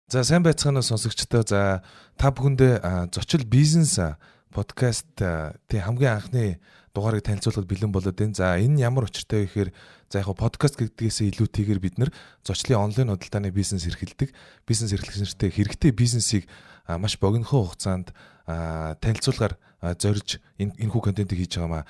За сайн байцгаана сонсогчдоо. За та бүхэндээ зочил бизнес подкаст тий хамгийн анхны дугаарыг танилцуулахад бэлэн болоод байна. За энэ ямар учиртай вэ гэхээр за яг подкаст гэдгээс илүүтэйгээр бид нар зочлын онлайн худалдааны бизнес эрхэлдэг. Бизнес эрхлэгч нартай хэрэгтэй бизнесийг маш богинохон хугацаанд танилцуулгаар зорж энэхүү контентыг хийж байгаа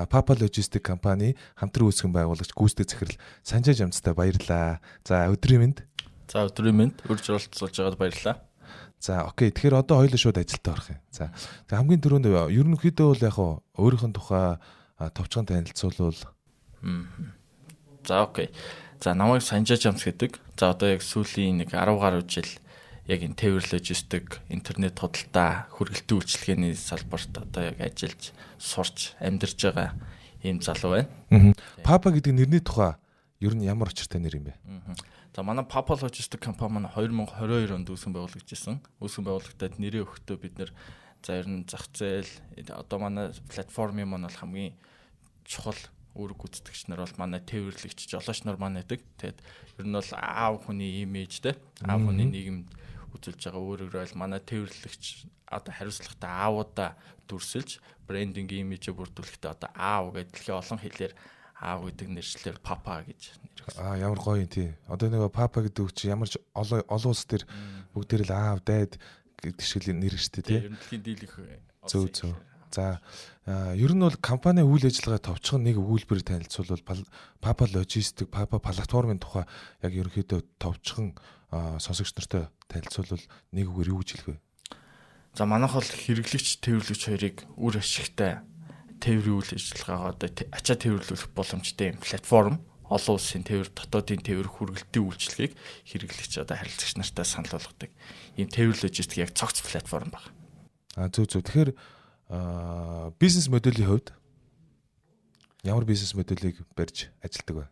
Papa Logistic компани хамтран үүсгэн байгуулагч гүйцэтгэх захирал Санжаа Жамцтай баярлалаа. За өдрийн мэнд. За өдрийн мэнд урьж оролцуулж байгаад баярлалаа. За окей. Тэгэхээр одоо хоёулаа шууд ажилдаа орох юм. За хамгийн түрүүнд ерөнхийдөө бол яг өөрийнх нь тухай товчхон танилцуулвал. За окей. За намайг Санжаа Жамц гэдэг. За одоо яг сүүлийн 10 гаруй жил яг энэ тээвэр логистик, интернет худалдаа, хүргэлтийн үйлчилгээний салбарт одоо яг ажиллаж, сурч, амьдарч байгаа ийм залуу байна. Papa гэдэг нэрний тухай ер нь ямар учиртай нэр юм бэ? За манай Papa Logistic компани манай 2022 онд үүсгэн байгуулагдсан. Үүсгэн байгуулагдаад нэрээ өгөхдөө бид нэр за ер нь зах зээл одоо манай платформын маань бол хамгийн чухал үүрэг гүйцэтгэгч нар бол манай тээвэрлэгч жолооч нар маань байдаг. Тэгээд ер нь бол аав хүний имижтэй, аав хүний нийгэмд үзүүлж байгаа өөрөөр бол манай тээвэрлэгч одоо хариуцлагатай аавуудаа дүрсэлж брендинг имижээ бүрдүүлэхдээ одоо аав гэдэг дэлхийн олон хэлээр аав гэдэг нэршлэр Papa гэж нэр. Ямар гоё юм тий. Одоо нэг Papa гэдэг үг чи ямар ч олон улс төр бүгдээр л аав, дайд гэдэг шиг нэр штэ тий. Ер нь дэлхийн дийлэх зөв. За ер нь бол компани үйл ажиллагаа товчхон нэг өгүүлбэрээр танилцуулбал Papa Logistic, Papa платформын тухай яг ерөнхийдөө товчхон сонсогч нартай танилцуулбал нэг үгээр юу гэж хэлэх вэ? За манайх бол хэрэглэгч, тээвэрлэгч хоёрыг үр ашигтай тээврийн үйл ажиллагаагаа одоо ачаа тээвэрлүүлэх боломжтой юм платформ, олон улсын тээвэр, дотоодын тээвэр хүргэлтийн үйлчилгээг хэрэглэгч одоо харилцагч нартай санал болгодог. Ийм тээвэр логистик яг цогц платформ байна. Зөв. Тэгэхээр бизнес моделийн хувьд ямар бизнес моделийг барьж ажилладаг вэ?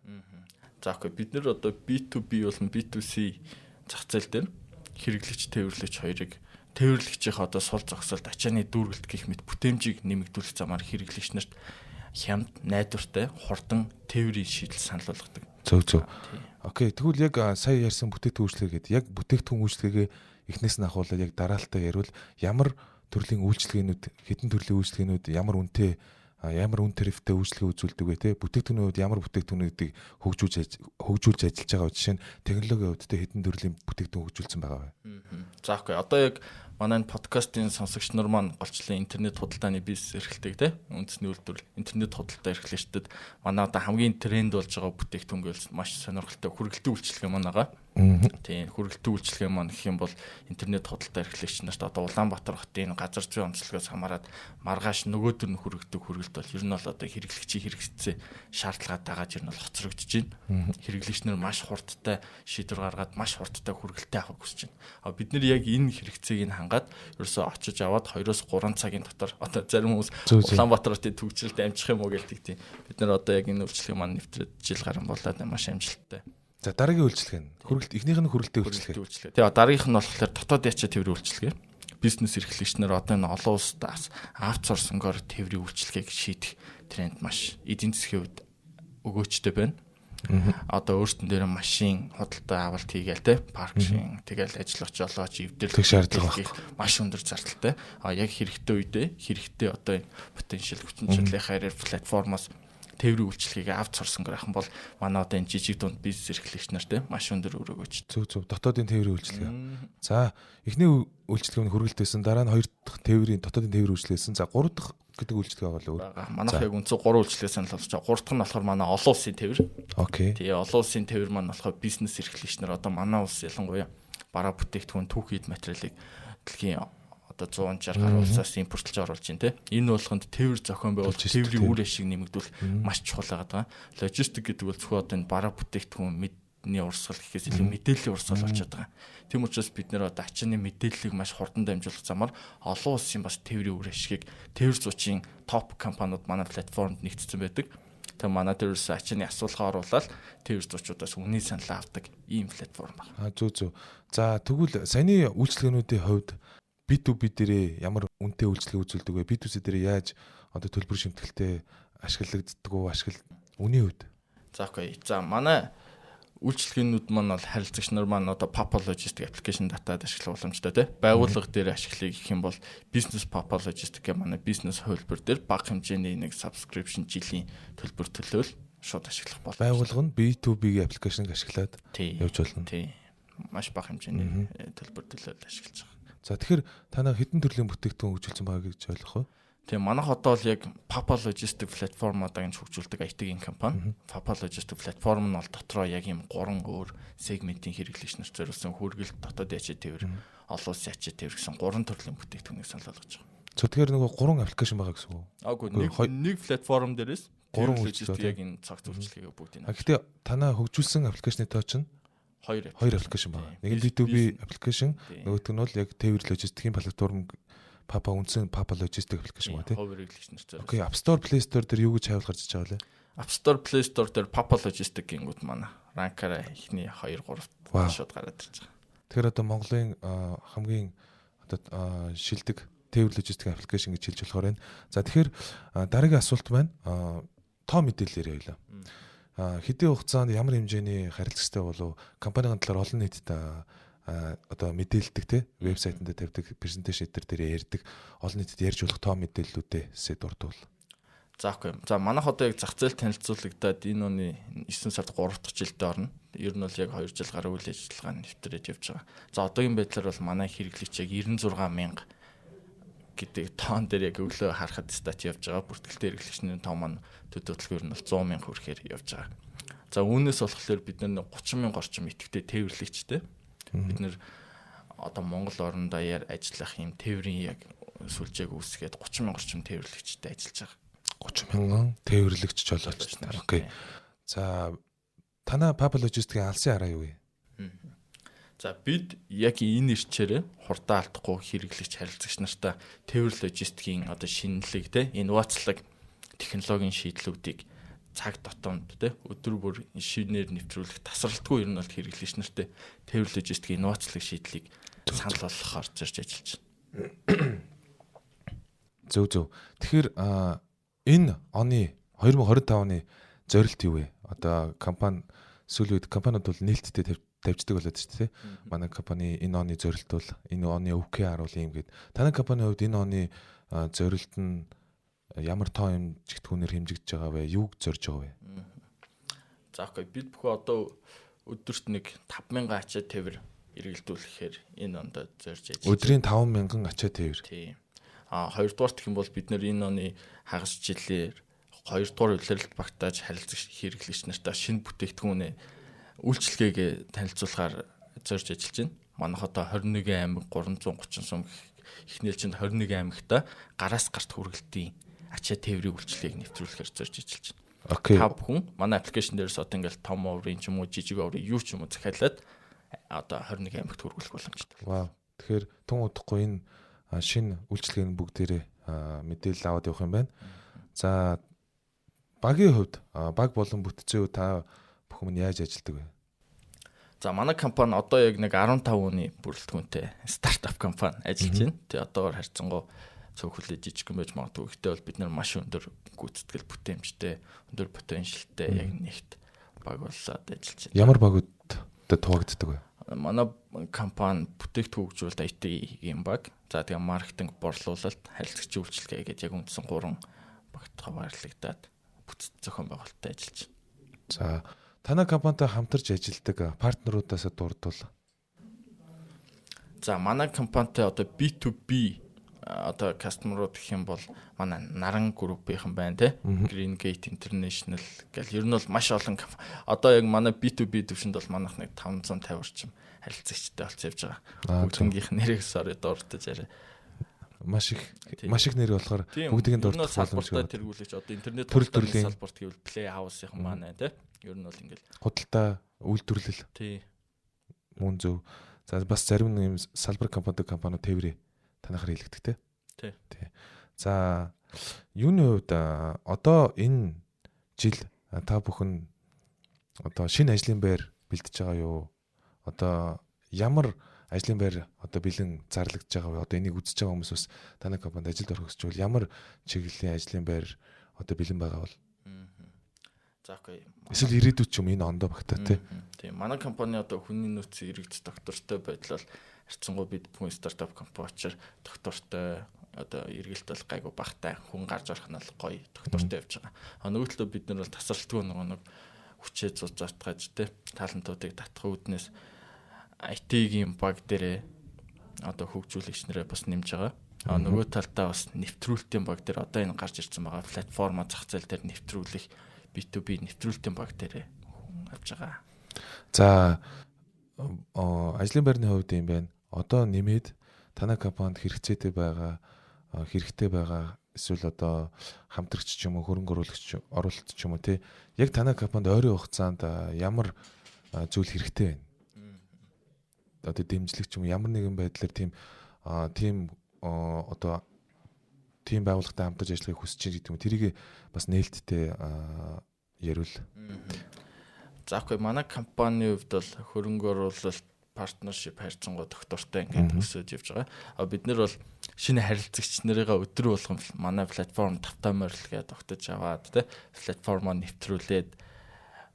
За окей, бид нэр одоо B2B болон B2C зах зээл дээр хэрэглэгч, тээвэрлэгч хоёрыг тээвэрлэгчийн одоо сул зогсолт, ачааны дүүргэлт гэх мэт бүтээмжийг нэмэгдүүлэх замаар хэрэглэгч нарт хямд, найдвартай, хурдан тээврийн шийдэл санал болгодог. Зөв. Окей, тэгвэл яг сая ярьсан бүтээгдэхүүн үйлчлэгээ гэдэг яг бүтээгдэхүүн үйлчлэгээ эхнээс нь ахуулаад яг дараалтаа ярил ямар төрлийн үйлчлэгээнүүд, хэдэн төрлийн үйлчлэгээнүүд ямар үнэтэй ямар үн тарифтай үйлчлэгээ үзүүлдэг вэ те бүтээгдэхүүний хувьд ямар бүтээгдэхүүнүүдийг хөгжүүлж ажиллаж байгаа жишээ нь технологийн хувьд те хэдэн төрлийн бүтээгдэхүүн хөгжүүлсэн байгаа вэ? За окей. Одоо яг манай подкастын сонсогч нар маань голчлон интернет худалдааны бизнес эрхэлдэг те үндэсний үйлдвэрлэл интернет худалдаа эрхлэгчдэд манай одоо хамгийн тренд болж байгаа бүтээгдэхүүн гэвэл маш сонирхолтой хүргэлтийн үйлчилгээ манайгаа. Тийм хүргэлтийн үйлчилгээ маань гэх юм бол интернет худалдаа эрхлэгч нарт одоо Улаанбаатар хотын газар зүйн онцлогоос хамаарат маргааш нөгөөдөр нь хүргэдэг хүргэлт бол ер нь бол одоо хэрэглэгчийн хэрэгцээ шаардлагаа дагаад ер нь бол хоцрогдож байна. Хэрэглэгч нар маш хурдтай шийдвэр гаргаад маш хурдтай хүргэлтээ авах хүсэж байна. Бид нар яг энэ хэрэгцээг нь хангаад ерөөсөө очиж аваад 2-3 цагийн дотор одоо зарим хүмүүс Улаанбаатар хотын төвчлөлд амжих юм уу гэлдэг тийм. Бид нар одоо яг энэ үйлчлэгийг маань нэвтрээд жил гарсан болоод маш амжилттай. За дараагийн үйлчлэг нь хүргэлт эхнийх нь хүргэлтийн үйлчлэг. Тэгээ дараагийнх нь болохоор дотоод ячаа тээврийн үйлчлэг. Бизнес эрхлэгч нар одоо энэ олон улсаас аутсорсингоор тээврийн үйлчлэгийг шийдэх тренд маш эдийн засгийн хувьд өгөөчтэй байна. Одоо өөртөө дээр машин худалдаа авалт хийгээл те паркинг тэгэл ажиллах жолооч эвдэрэх шаардлага маш өндөр зардалтай. Яг хэрэгтэй үедээ хэрэгтэй одоо энэ потенциал хүчин чадлынхаа платформоос тээврийн үйлчлэгийг аутсорсингоор ахын бол манай одоо энэ жижиг дунд бизнес эрхлэгч нар те маш өндөр өрөөгөөч. Зөв. Дотоодын тээврийн үйлчлэг. За эхний үйлчлэг нь хүргэлтээсэн, дараа нь хоёр дахь тээврийн дотоодын тээврийн үйлчлэгсэн. За гурав дахь гэдэг үйлчлэг байгаа л өөр. Манайх яг үнцээ 3 үйлчлэгээ санал болгож байгаа. Гурав дахь нь болохоор манай олон улсын тээвэр. Окей. Тэгээ олон улсын тээвэр маань болохоор бизнес эрхлэгч нар одоо манай улс ялангуяа бараа бүтээгдэхүүн түүхийд материалыг дэлхийн одоо 160 гаруй улсаас импортлж оруулж байна те. Энэ болгонд тээвэр зохион байгуулалт тээврийн үр ашиг нэмэгдүүлэх маш чухал байгаа. Логистик гэдэг бол зөвхөн одоо энэ бараа бүтээгдэхүүн мэдний урсгал гэхээс илүү мэдээллийн урсгал болчиход байгаа. Тийм учраас бид нэр одоо ачааны мэдээллийг маш хурдан дамжуулах замаар олон улсын бас тээврийн үр ашигыг тээвэр зуучийн топ компаниуд манай платформд нэгтсэн байдаг. Тэгээ манай дээрээс ачааны асуулгаа оруулаад тээвэр зуучуудаас үнийн санал авдаг ийм платформ байна. Зөв. За тэгвэл саяны үйлчлэгнүүдийн хувьд B2B дээрээ ямар үнэтэй үйлчлэг үзүүлдэг вэ? B2C дээрээ яаж одоо төлбөр шимтгэлтэй ашиглагддаг уу? Үнийн хувьд? За окей. За манай үйлчлэгээнүүд маань бол харилцагч нар маань одоо Papa Logistics application датад ашиглах боломжтой тий. Байгууллага дээр ашиглахыг гэх юм бол Business Papa Logistics гэх манай бизнес хөлбөр дээр бага хэмжээний нэг subscription жилийн төлбөр төлөөл шууд ашиглах боломжтой. Байгууллага нь B2B аппликейшнийг ашиглаад явж болно. Тий. Маш бага хэмжээний төлбөр төлөөл ашиглаж байгаа. За тэгэхээр та нар хэдэн төрлийн бүтээгдэхүүн хөгжүүлсэн байгаа гэж ойлгох вэ? Тэгээ манайх одоо л яг Papa Logistics платформ одоо энэ хөгжүүлдэг IT-ийн компани. Papa Logistics платформ нь бол дотроо яг юм 3 өөр сегментийн хэрэглэгч нар зориулсан хүргэлт дотоод ячаа тээвэр, олон улсын ячаа тээвэр гэсэн 3 төрлийн бүтээгдэхүүнийг санал болгож байгаа. Тэгэхээр нөгөө 3 аппликейшн байгаа гэсэн үг. Аагүй нэг платформ дээрээс 3 logistic яг энэ цаг зөвчлөгийг бүгдийг. Гэхдээ танаа хөгжүүлсэн аппликейшны тоо чинь 2 аппликейшн байна. Нэг нь B2B аппликейшн, нөгөөх нь бол яг тээвэр логистикийн платформ Papa үндсэн Papa Logistics аппликейшн ба тий. Ховор хэрэглэгч нар зориулсан. Окей, App Store, Play Store дээр юу гэж хавьл гарч иж байгаа лээ? App Store, Play Store дээр Papa Logistics гингүүд манай ранкаараа ихний 2 3 шууд гараад ирж байгаа. Тэгэхээр одоо Монголын хамгийн одоо шилдэг тээвэр логистик аппликейшн гэж хэлж болохоор байна. За тэгэхээр дараагийн асуулт байна. Тоо мэдээлэл яриа явлаа. Хэдийн хугацаанд ямар хэмжээний харилцагчтай болов компанийн талаар олон нийтэд одоо мэдээлдэг те вебсайтанд тавьдаг презентацийн дээр ярьдаг олон нийтэд ярьж болох тоо мэдээллүүдээс дурдвал. За окей. За манайх одоо яг зах зээл танилцуулагдаад энэ оны 9 сард 3 дахь жилдээ орно. Ер нь бол яг 2 жил гаруй үйл ажиллагаа нэвтрээд явж байгаа. За одоогийн байдлаар бол манай хэрэглэгч яг 96,000 гэдэг тоон дээр яг өглөө харахад стат явж байгаа. Бүртгэлтэй хэрэглэгчний тоо маань төдөөтлөөр нь бол 100,000 хүрэхээр явж байгаа. За үүнээс болохоор бид нар 30,000 орчим идэвхтэй тээвэрлэгчтэй. Бид нэр одоо Монгол орн даяар ажиллах юм тээврийн яг сүлжээг үүсгээд 30,000 орчим тээвэрлэгчтэй ажиллаж байгаа. 30,000 тээвэрлэгч болоод байна. Окей. За танаа Papa Logistics-ийн алсын араа юу вэ? За бид яг энэ ирчээр хурдан алдахгүй хэрэглэгч харилцагч нартай тээвэр логистикийн одоо шинэлэг те инновацлог технологийн шийдлүүдийг цаг тутамд те өдөр бүр шинээр нэвтрүүлэх тасралтгүй ер нь бол хэрэглэгч нартай тээвэр логистикийн инновацлог шийдлийг санал болгохоор зорж ажиллаж байна. Зөв. Тэгэхээр энэ оны 2025 оны зорилт юу вэ? Одоо компани сүүлийн үед компаниуд бол нээлттэй тавьждаг болоод шүү дээ. Манай компани энэ оны зорилт бол энэ оны OKR бол юм гээд. Танай компанийн хувьд энэ оны зорилт нь ямар тоо хэмжигдэхүүнээр хэмжигдэж байгаа вэ? Юуг зорж байгаа вэ? За окей. Бид бүхэн одоо өдөрт нэг 5,000 ачаа тээвэр эргэлдүүлэхээр энэ онд зорж ажиллаж. Өдрийн 5,000 ачаа тээвэр. Тийм. Хоёрдугаар гэх юм бол бид нэр энэ оны хагас жилээр хоёрдугаар улиралд багтааж харилцагч хэрэглэгч нартай шинэ бүтээгдэхүүнээ үйлчлэгийг танилцуулахаар зорж ажиллаж байна. Манайх одоо 21 аймаг 330 сум ихнээлчэнд 21 аймагта гараас гарт хүргэлтийн ачаа тээврийн үйлчлэгийг нэвтрүүлэхээр зорж ажиллаж байна. Окей. Та бүхэн манай аппликейшн дээрээс одоо ингээл том оврын ч юм уу жижиг оврын юу ч юм уу захиалаад одоо 21 аймагт хүргэх боломжтой. Вау. Тэгэхээр тун удахгүй энэ шинэ үйлчлэгийн бүгдээрээ мэдээлэл аваад явах юм байна. За багийн хувьд баг болон бүтцийн хувьд та бүхэн яаж ажилладаг вэ? За манай компани одоо яг нэг 15 оны бүрэлдэхүүнтэй стартап компани ажиллаж байна. Тэгээ одоогоор харьцангуй цөөхөлөө жижигхэн байж магадгүй. Гэхдээ бол бид нар маш өндөр гүйцэтгэл бүтээмжтэй, өндөр потенциалтай яг нэгт баг болоод ажиллаж байна. Ямар багуудад хуваагддаг вэ? Манай компани бүтээгдэхүүн хөгжүүлэлт IT-ийн баг. За тэгээ маркетинг, борлуулалт, харилцагчийн үйлчилгээ гэдэг яг үндсэн 3 багт хаваарлагдаад бүтц зохион байгуулалттай ажиллаж байна. За танай компанитай хамтарч ажилладаг партнеруудаас дурдвал. За манай компанитай одоо B2B одоо кастомерууд гэх юм бол манай Наран группийнхан байна те. Green Gate International гэл ер нь бол маш олон одоо яг манай B2B төвшөнд бол манайх нэг 550 орчим харилцагчтай болж явж байгаа. Бүгднгийнх нэрийг sorry дурдж арай. Маш их нэр болохоор бүгдийн дурдах боломжтой тэргүүлэгч одоо интернет төрлийн салбарт гэвэл Play House-ийн маань те. Ер нь бол ингээл худалдаа үйлдвэрлэл. Тий. Мөн зөв. За бас зарим нэг салбар компаниуд тээврээ танахаар хэлэгдэх те. Тий. За юуны хувьд одоо энэ жил та бүхэн одоо шинэ ажлын байр бэлдэж байгаа юу? Одоо ямар ажлын байр одоо бэлэн зарлагдж байгаа вэ? Одоо энийг үзэж байгаа хүмүүс бас танай компанид ажилд орох гэж бол ямар чиглэлийн ажлын байр одоо бэлэн байгаа бол? За окей. Эсвэл ирээдүйд ч юм энэ ондоо багтаа тий. Тийм. Манай компани одоо хүний нөөцийн иргэц доктортой байдлаар харьцангуй бид бүхэн стартап компани учраас доктортой одоо эргэлт бол гайгүй багтай хүн гарч орох нь бол гоё доктортой явж байгаа. Нөгөө талаа бид нар бол тасралтгүй нэг хүчээ зузаатгаж тий талантуудыг татах үүднээс IT-ийн баг дээрээ одоо хөгжүүлэгчнэрээ бас нэмж байгаа. Нөгөө талдаа бас нэвтрүүлтийн баг дээр одоо энэ гарч ирсэн байгаа платформа зах зээл дээр нэвтрүүлэх B2B нэвтрүүлтийн баг дээр авч байгаа. За ажлын байрны хувьд юм байна. Одоо нэмээд танай компанид хэрэгцээтэй байгаа эсвэл одоо хамтрагч ч юм уу хөрөнгө оруулалт ч юм уу тий. Яг танай компанид ойрын хугацаанд ямар зүйл хэрэгтэй байна? Одоо дэмжлэг ч юм уу ямар нэгэн байдлаар тийм одоо тийм байгууллагатай хамтарч ажиллахыг хүсэж байгаа гэдэг юм. Тэрийг бас нээлттэй ярил. За окей, манай компанийн хувьд бол хөрөнгө оруулалт партнершип харьцангуй доктортой ингээд өсөж явж байгаа. Бид нэр бол шинэ харилцагч нарыгаа өдөр болгон манай платформ тавтай морил гэдэг тогтож аваад тий платформоо нэвтрүүлээд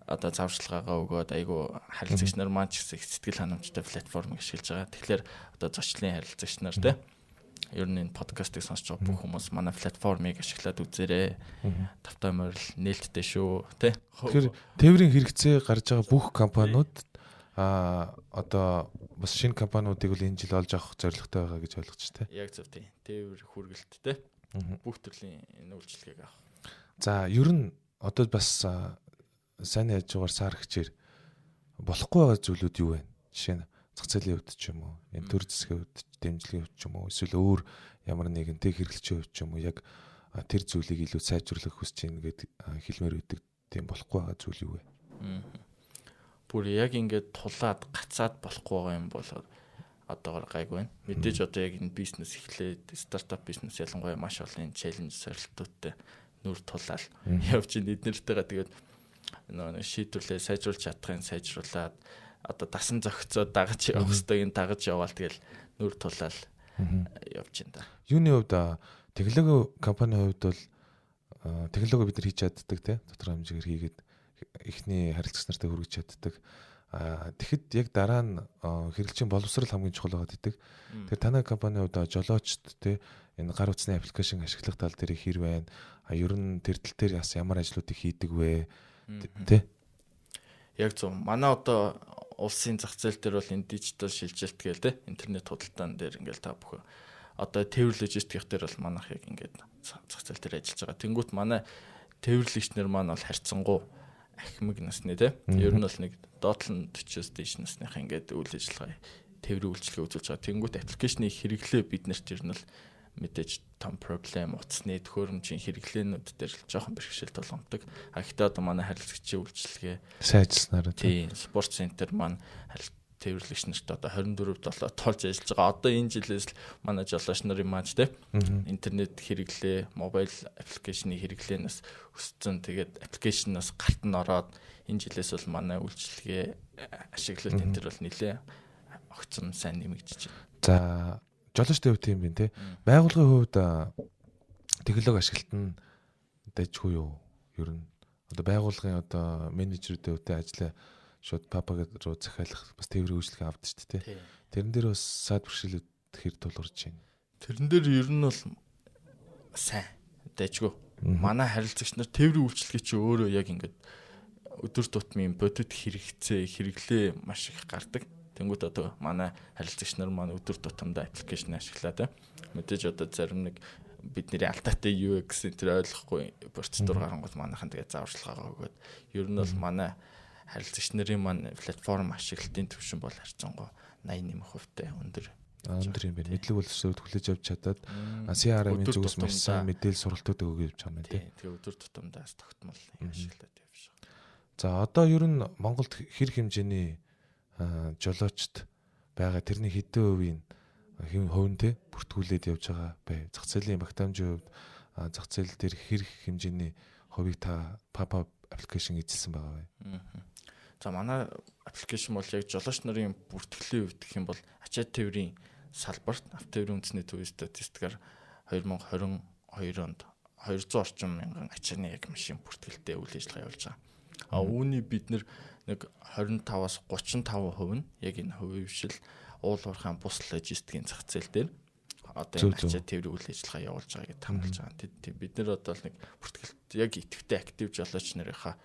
одоо завшлагаагаа өгөөд айгу харилцагч нар маань ч гэсэн сэтгэл ханамжтай платформ ашиглаж байгаа. Тэгэхээр одоо зочлын харилцагч нар тий ер нь энэ подкастыг сонсч байгаа бүх хүмүүс манай платформыг ашиглаад үзээрэй. Тавтай морил нээлттэй шүү тий. Тэгэхээр тээврийн хэрэгцээ гарч байгаа бүх компаниуд одоо бас шинэ компаниудыг бол энэ жил олж авах зорилготой байгаа гэж ойлгож байна. Яг зөв тий. Тээвэр хүргэлт тий. Бүх төрлийн энэ үйлчилгээг авах. За ер нь одоо бас сайн яаж байгаа сар хичээр болохгүй байгаа зүйлүүд юу вэ? Жишээ нь зах зээлийн хувьд ч юм уу, энэ төр засгийн хувьд, дэмжлэгийн хувьд ч юм уу, эсвэл өөр ямар нэгэнтэй хэрэглэгчийн хувьд ч юм уу яг тэр зүйлийг илүү сайжруулах хүсэж байна гэдэг хэлмээр өгдөг тийм болохгүй байгаа зүйл юу вэ? Бүр яг ингээд тулаад гацаад болохгүй байгаа юм бол одоогор гайгүй байна. Мэдээж одоо яг энэ бизнес эхлээд стартап бизнес ялангуяа маш олон челленж сорилтуудтай нүр тулаал явж ин эднэртэйгээ тэгээд нөгөө шийдвэрлээ сайжруулж чадахын сайжруулад одоо дасан зохицоод дагаж явах хэвээр дагаж яваал тэгэл нүр тулаал явж ин да. Юуны хувьд технологи компанийн хувьд бол технологи бид нар хийж чаддаг те тодорхой хэмжээгээр хийгээд эхний харилцагч нартай хүргэж чаддаг. Тэгэхэд яг дараа нь хэрэглэгчийн боловсрал хамгийн чухал байгаад идэг. Тэгэхээр танай компанийн хувьд жолоочд те энэ гар утасны аппликейшн ашиглах тал дээр хэр байна? Ер нь тэр тал дээр бас ямар ажлуудыг хийдэг вэ? Тэ? Яг зөв. Манай одоо улсын зах зээл дээр бол энэ дижитал шилжилт гээл те интернет худалдаан дээр ингээл та бүхэн одоо тээвэр логистикийн дээр бол манайх яг ингээд зах зээл дээр ажиллаж байгаа. Тэнгүүт манай тээвэрлэгчнэр маань бол харьцангуй ахмиг насны те. Ер нь бол нэг доотлон 40-с дээш насных ингээд үйл ажиллагаа тээврийн үйлчилгээ үзүүлж байгаа. Тэнгүүт аппликейшны хэрэглээ бид нарт ер нь л мэдээж том проблем утасны төхөөрөмжийн хэрэглээнүүд дээр л жоохон бэрхшээл толгомдог. Гэхдээ одоо манай харилцагчийн үйлчилгээ сайжирснаар тийм спорт центр маань тээвэрлэгч нарт одоо 24/7 тоолж ажиллаж байгаа. Одоо энэ жилээс л манай жолооч нарын маань те интернет хэрэглээ, мобайл аппликейшны хэрэглээнээс өссөн. Тэгээд аппликейшнаас гарт нь ороод энэ жилээс бол манай үйлчилгээ ашиглалт энэ төр бол нэлээ огцом сайн нэмэгдэж байна. За жолоочтой хувьд тийм байна те. Байгууллагын хувьд технологи ашиглалт нь дайжгүй юу? Ер нь одоо байгууллагын одоо менежерүүдтэй хувьд ажлаа шууд папаг руу захиалах бас тээврийн үйлчлэгээ авдаг шүү дээ. Тэрэн дээр бас саад бэрхшээлүүд хэр тулгарч байна. Тэрэн дээр ер нь бол сайн дайжгүй. Манай харилцагч нар тээврийн үйлчлэгээ чи өөрөө яг ингээд өдөр тутмын бодит хэрэгцээ, хэрэглээ маш их гардаг. Тэнгүүд одоо манай харилцагч нар маань өдөр тутамдаа аппликейшн ашиглаад мэдээж одоо зарим нэг бидний алдаатай UX энэ ойлгохгүй процедур гаргангууд манайхан тэгээ зааварчилгаагаа өгөөд ер нь бол манай харилцагч нарын маань платформ ашиглалтын түвшин бол харьцангуй 88%-тай өндөр. Өндөр юм байна. Мэдлэг боловсролд хүлээж авч чадаад CRM-ийн зүгээс маш сайн мэдээлэл сургалтууд өгөөж байгаа юм байна тийм. Тэгээ өдөр тутамдаас тогтмол ашиглаад явж байгаа. За одоо ер нь Монголд хэр хэмжээний жолоочд байгаа тэрний хэдэн хувийн те бүртгүүлээд явж байгаа бай. Зах зээлийн багтаамжийн хувьд зах зээл дээр хэр хэмжээний хувийг та pop-up аппликейшн эзэлсэн байгаа бай. За манай аппликейшн бол яг жолооч нарын бүртгэлийн хувьд гэх юм бол ачаад тээврийн салбарт автотээврийн үндэсний төвийн статистикаар 2022 онд 200 орчим мянган ачааны яг машин бүртгэлтэй үйл ажиллагаа явуулж байгаа. Үүний бид нэг 25-аас 35% нь яг энэ хувийн хвшил уул уурхайн бус логистикийн зах зээл дээр одоо энэ ачаа тээврийн үйл ажиллагаа явуулж байгаа гэдээ хамлаж байгаа. Бид нэр одоо нэг бүртгэлт яг идэвхтэй актив жолооч нарынхаа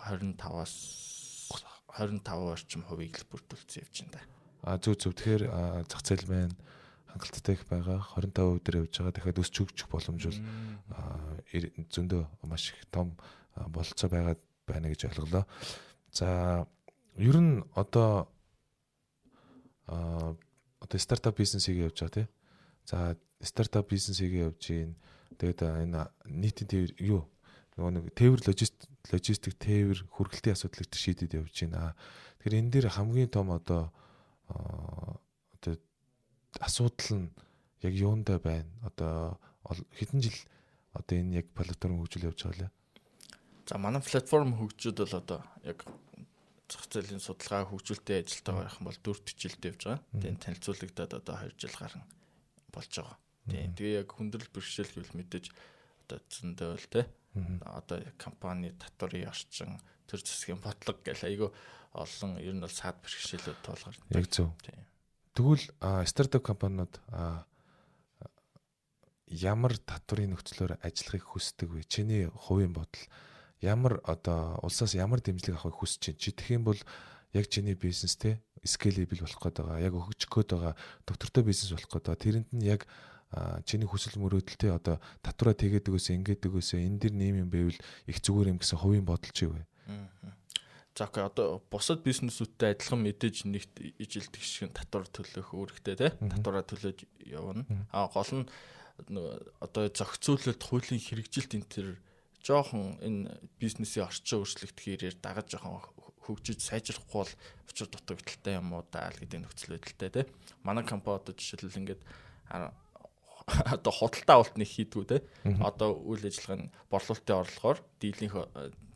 25-аас 25 орчим хувийг л бүрдүүлсэн явж байна. Зөв. Тэгэхээр зах зээл маань хангалттай их байгаа. 25% дээр явж байгаа. Дахиад өсч өгчих боломж бол зөндөө маш их том бололцоо байна гэж ойлголоо. За ер нь одоо стартап бизнесийг явж байгаа тий. За стартап бизнесийг явж гин. Тэгээд энэ нийтийн тээвэр нөгөө нэг тээвэр логистик тээвэр хүргэлтийн асуудлыг шийдэд явж байна. Тэгэхээр энэ дээр хамгийн том одоо асуудал нь яг юундаа байна? Одоо хэдэн жил одоо энэ яг платформ хөгжүүл явж байгаа лээ. За манай платформ хөгжүүд бол одоо яг зах зээлийн судалгаа хөгжүүлэлтийн ажилтаа байх юм бол 4 жилд явж байгаа. Тэгээд танилцуулагдаад одоо 2 жил гарan болж байгаа. Тэгээ яг хүндрэл бэрхшээл гэвэл мэдээж одоо зөндөө л те. Одоо компани татварын орчин төр засгийн бодлого гэл айгүй олон ер нь бол саад бэрхшээлүүд тулгарна. Яг зөв. Тэгвэл стартап компаниуд ямар татварын нөхцлөөр ажиллахыг хүсдэг вэ? Чиний хувийн бодол ямар одоо улсаас ямар дэмжлэг авахыг хүсэж чинь? Чи тэгэх юм бол яг чиний бизнес те scalable болох гээд байгаа. Яг өгчих гээд байгаа доктортой бизнес болох гээд байгаа. Тэрэнд нь яг чиний хүсэл мөрөөдөлтэй одоо татвараа тэгээд өгөөсөө ингээд өгөөсөө энэ дэр нэм юм байвал их зүгээр юм гэсэн хувийн бодол чи вэ? За окей одоо бусад бизнесүүдтэй адилхан мэдээж нэгт ижил тэгшин татвар төлөх үүрэгтэй те татвараа төлөөж явна. Гол нь одоо зохицуулалт хуулийн хэрэгжилт энэ төр жоохон энэ бизнесийн орчин өөрчлөгдөх ирээр дагаж жоохон хөгжиж сайжрахгүй бол учир дутагдaltaй юм уу даа л гэдэг нөхцөл байдалтай те. Манай компани одоо жишээлбэл ингээд одоо худалдаа авалт нэг хийдгүү те. Одоо үйл ажиллагааны борлуулалтын орлогоор дийлэнх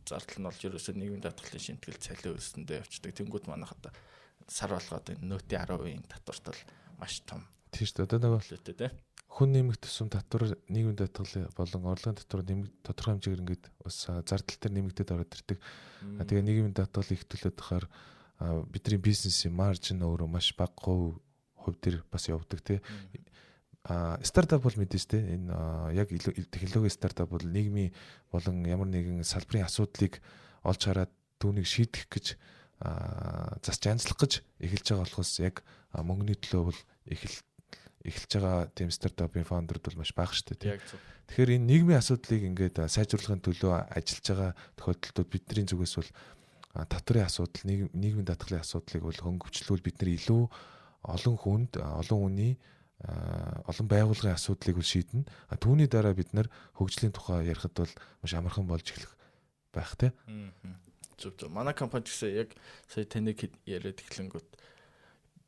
зардал нь болж ерөөсөө нийгмийн даатгалын шинтгэл цалин өсөндөө явцдаг. Тэнгүүд манайх одоо сар болгоод энэ нөөтийн 10% татварт бол маш том. Тийм шүү дээ. Одоо нөгөө те. Хүн нэмэх тусам татвар нийгмийн даатгал болон орлогын татвар тодорхой хэмжээгээр ингээд бас зардал дээр нэмэгдээд ороод ирдэг. Тэгээ нийгмийн даатгал их төлөд тахаар бидний бизнесийн маржин өөрөө маш бага хувь дээр бас явдаг тий. Стартап бол мэдээж тий. Энэ яг технологийн стартап бол нийгмийн болон ямар нэгэн салбарын асуудлыг олж хараад түүнийг шийдэх гэж засч анзлах гэж эхэлж байгаа болохоос яг мөнгөний төлөө бол эхэлж байгаа тийм стартапын фаундерд бол маш бага шүү дээ. Тэгэхээр энэ нийгмийн асуудлыг ингээд сайжруулахын төлөө ажиллаж байгаа тохиолдолд бидний зүгээс бол татварын асуудал, нийгмийн даатгалын асуудлыг бол хөнгөвчлүүл бид нар илүү олон хүнд, олон хүний, олон байгууллагын асуудлыг бол шийднэ. Түүний дараа бид нар хөгжлийн тухай ярихад бол маш амархан болж эхлэх байх тий. Зөв. Манай компани гэсэн яг сая таныг яриад эхлэнгүүт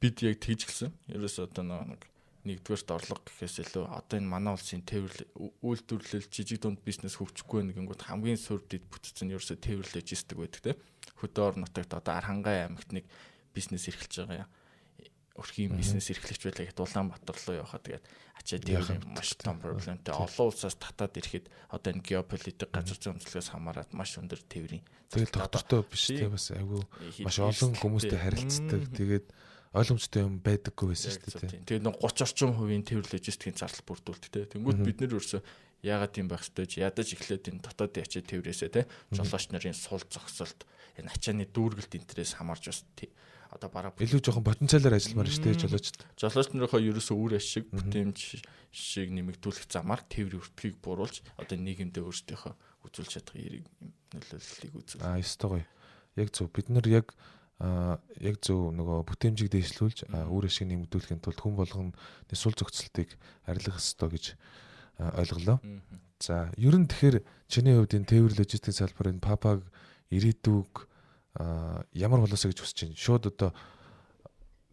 бид яг тэгж гисэн. Ерөөсөө одоо нэгдүгээрт орлого гэхээс илүү одоо энэ манай улсын тээвэрлэл үйлдвэрлэл жижиг дунд бизнес хөгжихгүй нэгэнгүүд хамгийн суурь дэд бүтц нь ерөөсөө тээвэрлэл логистик байдаг те. Хөдөө орон нутагт одоо Архангай аймагт нэг бизнес эрхэлж байгаа юм. Өрхийн бизнес эрхлэгч байлаа гэхэд Улаанбаатар руу явахад тэгээд ачаа тээврийн маш том проблемтэй. Олон улсаас татаад ирэхэд одоо энэ геополитик газар зүйн онцлогоос хамаарат маш өндөр тээврийн. Тэгээд доктортой биш те бас айгүй маш олон хүмүүстэй харилцдаг. Тэгээд ойлгомжтой юм байдаггүй байсан шүү дээ. Тэгээд 30 орчим хувийн тээвэр логистикийн зардал бүрдүүлдэг те. Тэнгүүд бид нэр өрсө яагаад юм байх ёстой ч ядаж эхлээд энэ дотоодын ачаа тээврээсээ те жолооч нарын сул зогсолт энэ ачааны дүүргэлт интерес хамаарж бас одоо бараа илүү жоохон потенциалаар ажилламаар шүү дээ жолоочд. Жолооч нарынхаа ерөөсөө үр ашиг бүтээмж шиг нэмэгдүүлэх замаар тээврийн өртгийг бууруулж одоо нийгэмдээ өөрсдийнхөө үзүүлж чадах эерэг нөлөөллийг үзүүл. Ёстой гоё. Яг зөв бид нар яг зөв нөгөө бүтээмжийг дэвшлүүлж үр ашиг нэмэгдүүлэхийн тулд хүн болгоны сул зохицолтыг арилгах ёстой гэж ойлголоо. За ер нь тэгэхээр чиний хувьд энэ тээвэр логистик салбарын папаг ирээдүг ямар болоосоо гэж хүсэж байна. Шууд одоо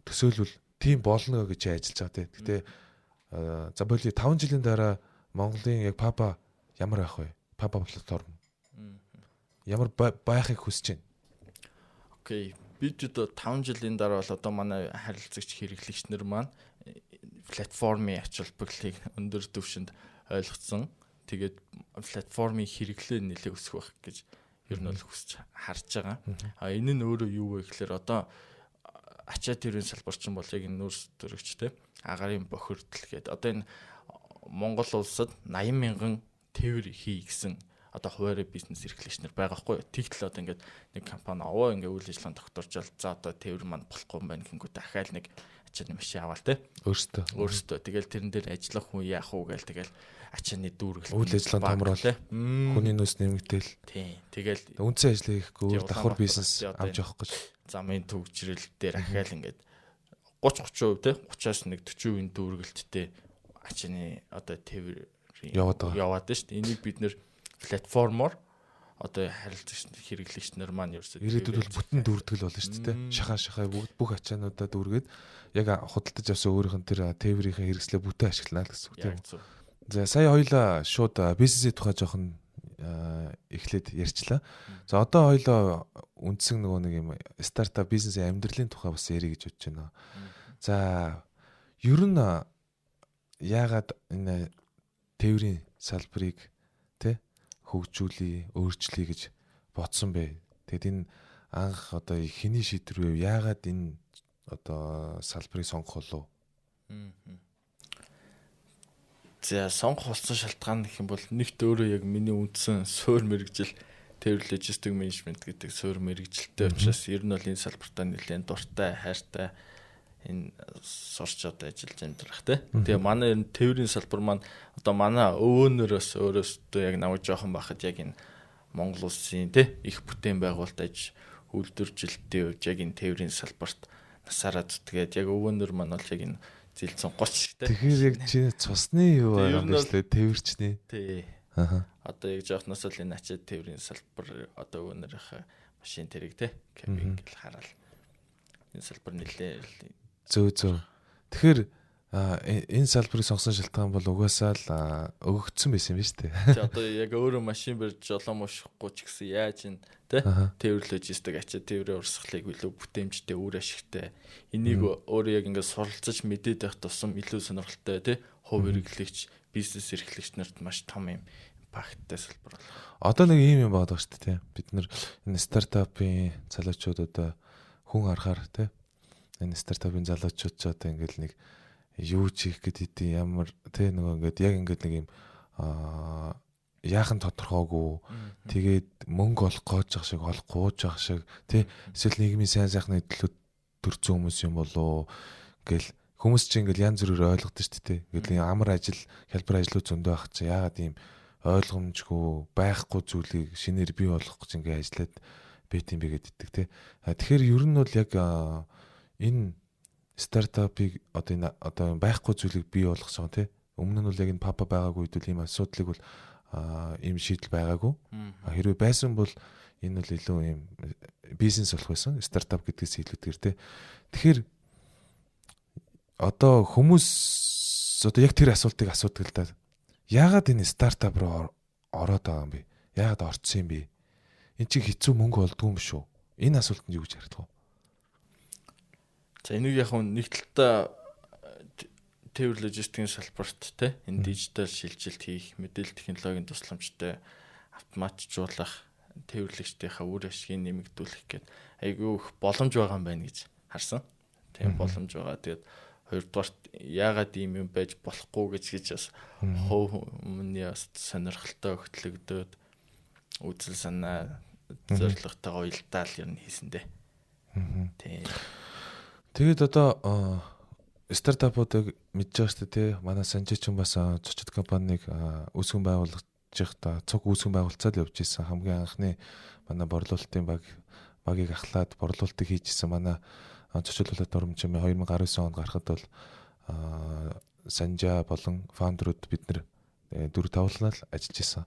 төсөөлвөл тийм болно гэж ажиллаж байгаа тийм. Гэтэ за боли 5 жилийн дараа Монголын яг папа ямар байх вэ? Папа платформ. Ямар байхыг хүсэж байна? Окей. Бид одоо 5 жилийн дараа бол одоо манай харилцагч хэрэглэгч нар маань платформын ач холбогдлыг өндөр түвшинд ойлгоцсон. Тэгээд платформын хэрэглээ нэлээд өсөх байх гэж ер нь бол хүсч харж байгаа. Энэ нь өөрөө юу вэ гэхээр одоо ачаа тээврийн салбар чинь бол яг энэ нүүрс төрөгч те агарын бохирдол гэдэг. Одоо энэ Монгол улсад 80 мянган тээвэр хий гэсэн одоо хуваарь бизнес эрхлэгчнэр байгаа хгүй. Тэгтэл одоо ингээд нэг компани овоо ингээд үйл ажиллагаанд тогтворжол за одоо тээвэр маань болохгүй юм байна гингүү дахиад нэг ачааны машин аваал те. Өөртөө. Тэгэл тэрэн дээр ажиллах хүн яах уу гээл тэгэл ачааны дүүргэл үйл ажиллагаанд томрол хүний нөөц нэмэгдээл. Тийм. Тэгэл үндсэн ажил хийхгүй давхар бизнес авч явах гэж замын төвчрэл дээр ахаал ингээд 30-30% те 30-аас нэг 40% дүүргэлттэй ачааны одоо тээвэр яваад шүү дээ. Энийг бид нэр платформоор одоо харилцагч хэрэглэгч нар маань ерөөсөө ирээдүйд бол бүтэн дүүрдгэл болно шүү дээ. Шахаа бүх ачаануудаа дүүргээд яг худалдаж авсан өөрийнх нь тэр тээврийнхээ хэрэгслээ бүтэн ашиглана л гэсэн үг тийм. За сая хоёлаа шууд бизнесийн тухай жоохон эхлээд ярьчлаа. За одоо хоёлоо үндсэн нөгөө нэг юм стартап бизнесийн амьдралын тухай бас ярих гэж бодож байна. За ер нь яагаад энэ тээврийн салбарыг тэ хөгжүүлээ, өөрчлөе гэж бодсон бэ? Тэгэд энэ анх одоо хэний шийдвэр вэ? Яагаад энэ одоо салбарыг сонгох болов? За сонгох болсон шалтгаан гэх юм бол нэгт өөрөө яг миний үндсэн суур мэрэгжил тээвэр логистик менежмент гэдэг суур мэрэгжилтэй учраас ер нь бол энэ салбартаа нэлээд дуртай, хайртай энэ сурч одоо ажиллаж амьдрах те. Тэгээ манай энэ тээврийн салбар маань одоо манай өвөөнөөс өөрөөсөө яг намайг жоохон байхад яг энэ Монгол улсын те их бүтээн байгуулалт үйлдвэржилтийн үед яг энэ тээврийн салбарт насаараа зүтгээд яг өвөөнөр маань бол яг энэ зэлцэн 30 те. Тэгэхээр яг чи цусны юу байгаа юм бэ лээ тээвэрчний. Тий. Одоо яг жоохноос л энэ ачаад тээврийн салбар одоо өвөөнөрийнхээ машин тэрэг те кабин гэл хараал. Энэ салбар нэлээ зөө. Тэгэхээр энэ салбарыг сонгосон шалтгаан бол угаасаа л өгөгдсөн байсан юм байна шүү дээ. Тий одоо яг өөрөө машин барьж жолоом ушихгүй ч гэсэн яаж энэ те тээвэр логистик ачаад тээврийн урсгалыг илүү бүтээмжтэй үр ашигтай энийг өөрөө яг ингээд суралцаж мэдээд байх тусам илүү сонирхолтой те хувь эрхлэгч бизнес эрхлэгч нарт маш том юм импакттай салбар байна. Одоо нэг ийм юм байдаг шүү дээ. Бид нар энэ стартапын залуучууд одоо хүн харахаар те энэ стартапын залуучууд ч одоо ингээл нэг юу чих гэдэг ямар те нөгөө ингээд яг ингээд нэг юм яахан тодорхойгүй тэгээд мөнгө олох гэж ах шиг олохгүй жах шиг те эсвэл нийгмийн сайн сайхны төлөө төрсөн хүмүүс юм болоо гэл хүмүүс чинь ингээл янз бүрээр ойлгодог шүү дээ. Ингээл амар ажил хялбар ажлууд зөндөө ах чи яагаад ийм ойлгомжгүй байхгүй зүйлийг шинээр бий болгох гэж ингээ ажиллаад бэт юм бэ гэддэг те. Тэгэхээр ер нь бол яг энэ стартапыг одоо байхгүй зүйлийг бий болгосон те. Өмнө нь бол яг энэ папа байгаагүй үед ийм асуудлыг бол ийм шийдэл байгаагүй. Хэрвээ байсан бол энэ бол илүү ийм бизнес болох байсан. Стартап гэдгээс илүүтэйгээр те. Тэгэхээр одоо хүмүүс одоо яг тэр асуултыг асуудаг л да. Яагаад энэ стартап руу ороод байгаа юм бэ? Яагаад орцсон юм бэ? Энд чи хэцүү мөнгө олдгүй юм шүү. Энэ асуултанд юу гэж харагдав? За энийг яг нэг талдаа тээвэр логистикийн салбарт те энэ дижитал шилжилт хийх, мэдээлэл технологийн тусламжтай автоматжуулах, тээвэрлэгчдийнхээ үр ашгийг нэмэгдүүлэх гэдэг айгүй их боломж байгаа юм байна гэж харсан. Тийм боломж байгаа. Тэгээд хоёрдугаарт яагаад ийм юм байж болохгүй гэж бас хүмүүний бас сонирхолтой өгтлөгдөөд үзэл санаа зорилготойгоо уялдаал юм хийсэн дээ. Тийм. Тэгээд одоо стартапуудыг мэдж байгаа шүү дээ тий. Манай Санжичин бас зочид компанийг үүсгэн байгуулж та цуг үүсгэн байгуулцаад явж исэн. Хамгийн анхны манай борлуулалтын багийг ахлаад борлуулалтыг хийжсэн. Манай зочид болоод Дурамжин 2019 онд гарахад бол Санжа болон фаундерууд бид нэр 4-5 талаар ажиллаж исэн.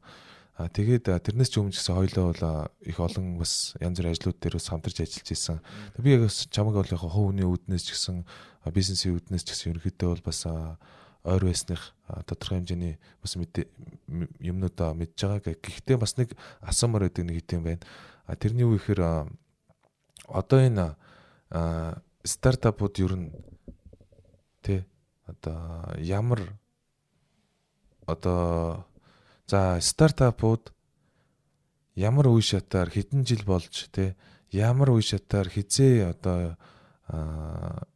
Тэгээд тэрнээс ч өмнө гэсэн хоёлоо бол их олон бас янз бүрийн ажлууд дээр бас хамтарч ажиллаж исэн. Би яг чамаг бол яг хувийн үүднээс ч гэсэн бизнесийн үүднээс ч гэсэн ерөнхийдөө бол бас ойр байсных тодорхой хэмжээний бас юмнуудаа мэдж байгаа. Гэхдээ бас нэг асуумар байдаг нэг хэдийн байна. Тэрний юу гэхээр одоо энэ стартапууд ер нь тий одоо ямар одоо за стартапууд ямар үе шатаар хэдэн жил болж те ямар үе шатаар хизээ одоо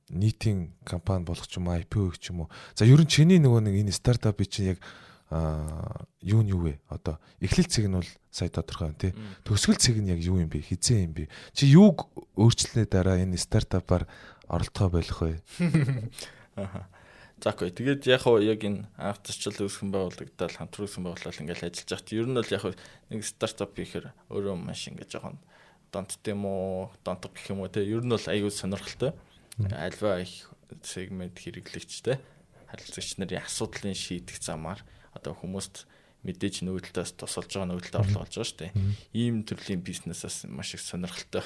нийтийн компани болох ч юм уу IPO гэх юм уу. За ер нь чиний нөгөө нэг энэ стартапыг чинь яг юу нь юу вэ? Одоо эхлэл цэг нь бол сая тодорхой байна тий. Төгсгөл цэг нь яг юу юм бэ? Хизээ юм бэ? Чи юуг өөрчлөнөө дараа энэ стартапаар оролцоо болох вэ? За окей. Тэгээд яг энэ анх зочил үүсгэн байгуулагдаад хамтран үүсгэн байгуулалт ингээл ажиллаж байхад ер нь бол яг нэг стартап гэхээр өөрөө маш ингээд жоохон донттой юм уу, донтог гэх юм уу те. Ер нь бол аюул сонирхолтой. Альва их сегмент хэрэглэгчтэй харилцагч нарын асуудлын шийдэх замаар одоо хүмүүст мэдээж нүүдэлтээс тусалж байгаа нүүдэлд орлого олж байгаа шүү дээ. Ийм төрлийн бизнесээс маш их сонирхолтой.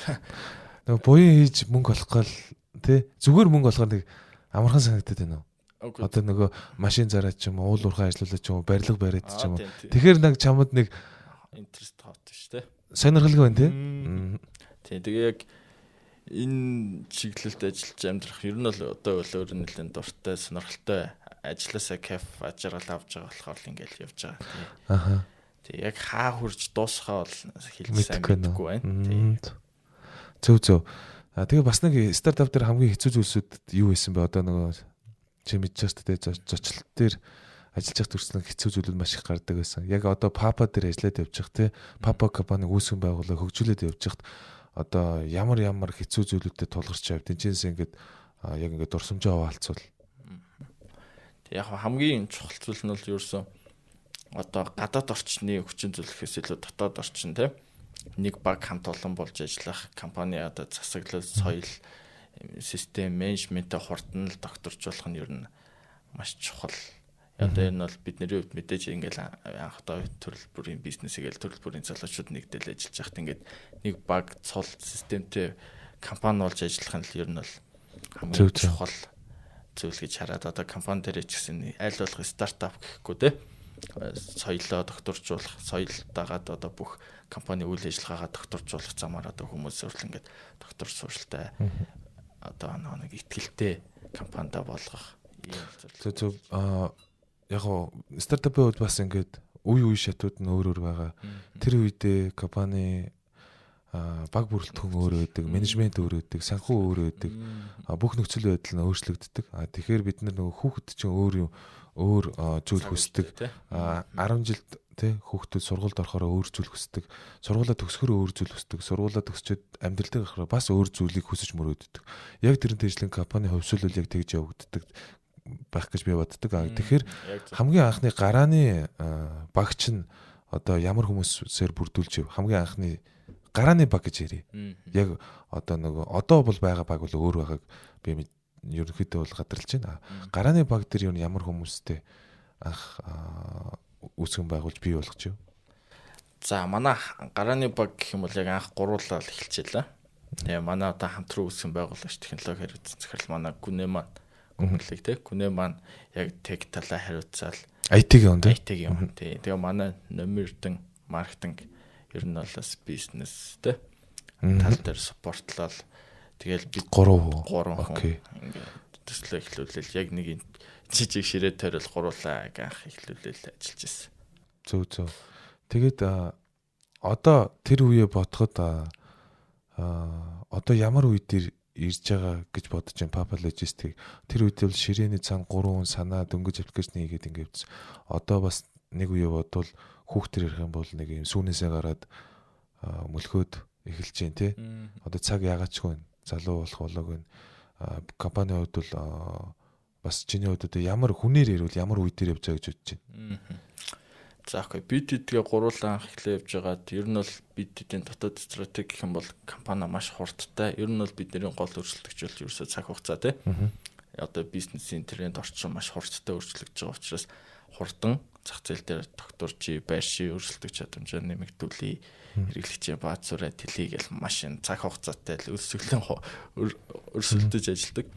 Нөгөө буян хийж мөнгө олох гал тий зүгээр мөнгө олохоор нэг амархан санагдаад байна уу? Одоо нөгөө машин зараад ч юм уу, уул уурхай ажиллуулаад ч юм уу, барилга бариад ч юм уу. Тэгэхээр нэг чамд нэг интерест хот шүү дээ. Сонирхолтой байна тий. Тий тэгээ яг энэ чиглэлд ажиллаж амьдрах ер нь бол одоо бол өөр нэлээд дуртай сонирхолтой ажилласаа кайф ажрал авч байгаа болохоор л ингээл явж байгаа. Аха. Тий яг хаа хурж дуусхаа бол хэлж сайн мэдгүй байна. Тий. Зөв. Тэгээ бас нэг стартап дээр хамгийн хэцүү зүйлсүүд юу байсан бэ? Одоо нөгөө чи мэдчихэж байгаа зочлолт дээр ажиллаж байгаа төрснөг хэцүү зүйлүүд маш их гардаг байсан. Яг одоо Papa дээр ажиллаад явж байгаа тий. Papa компани үүсгэн байгуулаа хөгжүүлээд явж байхад одоо ямар хэцүү зүйлүүдэд тулгарч байв. Тэнцэнс ингээд яг ингээд дурсамжаа хаваалцвал. Яг хамгийн чухал зүйл нь бол ерөөсөн одоо гадаад орчны хүчин зүйлээс илүү дотоод орчин тий. Нэг баг хамт олон болж ажиллах компани одоо засаглал, соёл, систем, менежменттэй хурдан л докторжуулах нь ер нь маш чухал. Одоо энэ бол бидний хувьд мэдээж ингээл анх одоо төрөл бүрийн бизнесгээл төрөл бүрийн залуучууд нэгдэл ажиллаж байхад ингээд нэг баг цол системтэй компани болж ажиллах нь л ер нь бол хамгийн чухал зүйл гэж хараад одоо компани дээр ч гэсэн аль болох стартап гэхгүй те соёлоо докторжуулах, соёл дагаад одоо бүх компани үйл ажиллагаагаа докторжуулах замаар одоо хүмүүс зөвл ингээд доктор суралтай одоо нэг ихтгэлтэй компанида болгох юм зөв яг стартапын хувьд бас ингээд үе шатууд нь өөр байгаа. Тэр үедээ компани баг бүрэлдэхүүн өөр байдаг, менежмент өөр байдаг, санхүү өөр байдаг. Бүх нөхцөл байдал нь өөрчлөгддөг. Тэгэхээр бид нар нөгөө хүүхэд чинь өөр зүйл хүсдэг. 10 жилд тий хүүхдүүд сургуульд орохоор өөр зүйл хүсдэг. Сургуулаа төгсөхөөр өөр зүйл хүсдэг. Сургуулаа төгсчөөд амьдралдаа гарахаар бас өөр зүйлийг хүсэж мөрөөддөг. Яг тэрнтэй ижлэн компани хувьсвал яг тэгж явагддаг байх гэж би боддог. Тэгэхээр хамгийн анхны гарааны багч нь одоо ямар хүмүүсээр бүрдүүлж хамгийн анхны гарааны баг гэж ярив. Яг одоо нөгөө одоо бол байгаа баг бол өөр байгааг би ерөнхийдөө бол гадарлаж байна. Гарааны баг дээр юу ямар хүмүүстэй анх үүсгэн байгуулж бий болгож юу? За манай гарааны баг гэх юм бол яг анх гуруулаа эхэлчихлээ. Тэгээ манай одоо хамтран үүсгэн байгуулагч технологи хариуцсан захирал манай Гүнэ маань гүнлэг те Гүнэ маань яг тех талаа хариуцаал IT-ийн юм те. Тэгээ манай номердэн маркетинг ер нь бол бизнес те тал дээр спортлол тэгэл бид 3 хүн ингээд төслөө эхлүүлэл яг нэг жижиг ширээ тойрол гуруулаа анх эхлүүлэл ажиллаж байсан. Зөв. Тэгээд одоо тэр үеэ бодоход одоо ямар үе дээр ирж байгаа гэж бодож байна Papa Logistics. Тэр үед бол ширээний цан 3 хүн санаа дөнгөж аппликейшн хийгээд ингээд одоо бас нэг үе бодвол хүүхдэр ирэх юм бол нэг юм сүүнээсээ гараад мөлхөөд эхэлж जैन тий. Одоо цаг ягаачгүй залуу болох болоогүй. Компани хувьд бол бас чиний хувьд одоо ямар хүнээр ирвэл ямар үе дээр явж байгаа гэж бодож байна. За окей бид тэдгээ гуруулаа анх эхлэв явж байгаад ер нь бол бид тэдний дотоод стратеги гэх юм бол компани маш хурдтай. Ер нь бол бидний гол өөрчлөлтөгч бол ерөөсөө цаг хугацаа тий. Одоо бизнесийн тренд орчин маш хурдтай өөрчлөгдөж байгаа учраас хурдан зах зээл дээр докторчи, байрши өөрчлөлтөг чадамжаа нэмэгдүүлээ. Хэрэглэгчийн бааз сураа тэлээ гэл машин цаг хугацаатай л өсөглөн өрсөлдөж ажилладаг.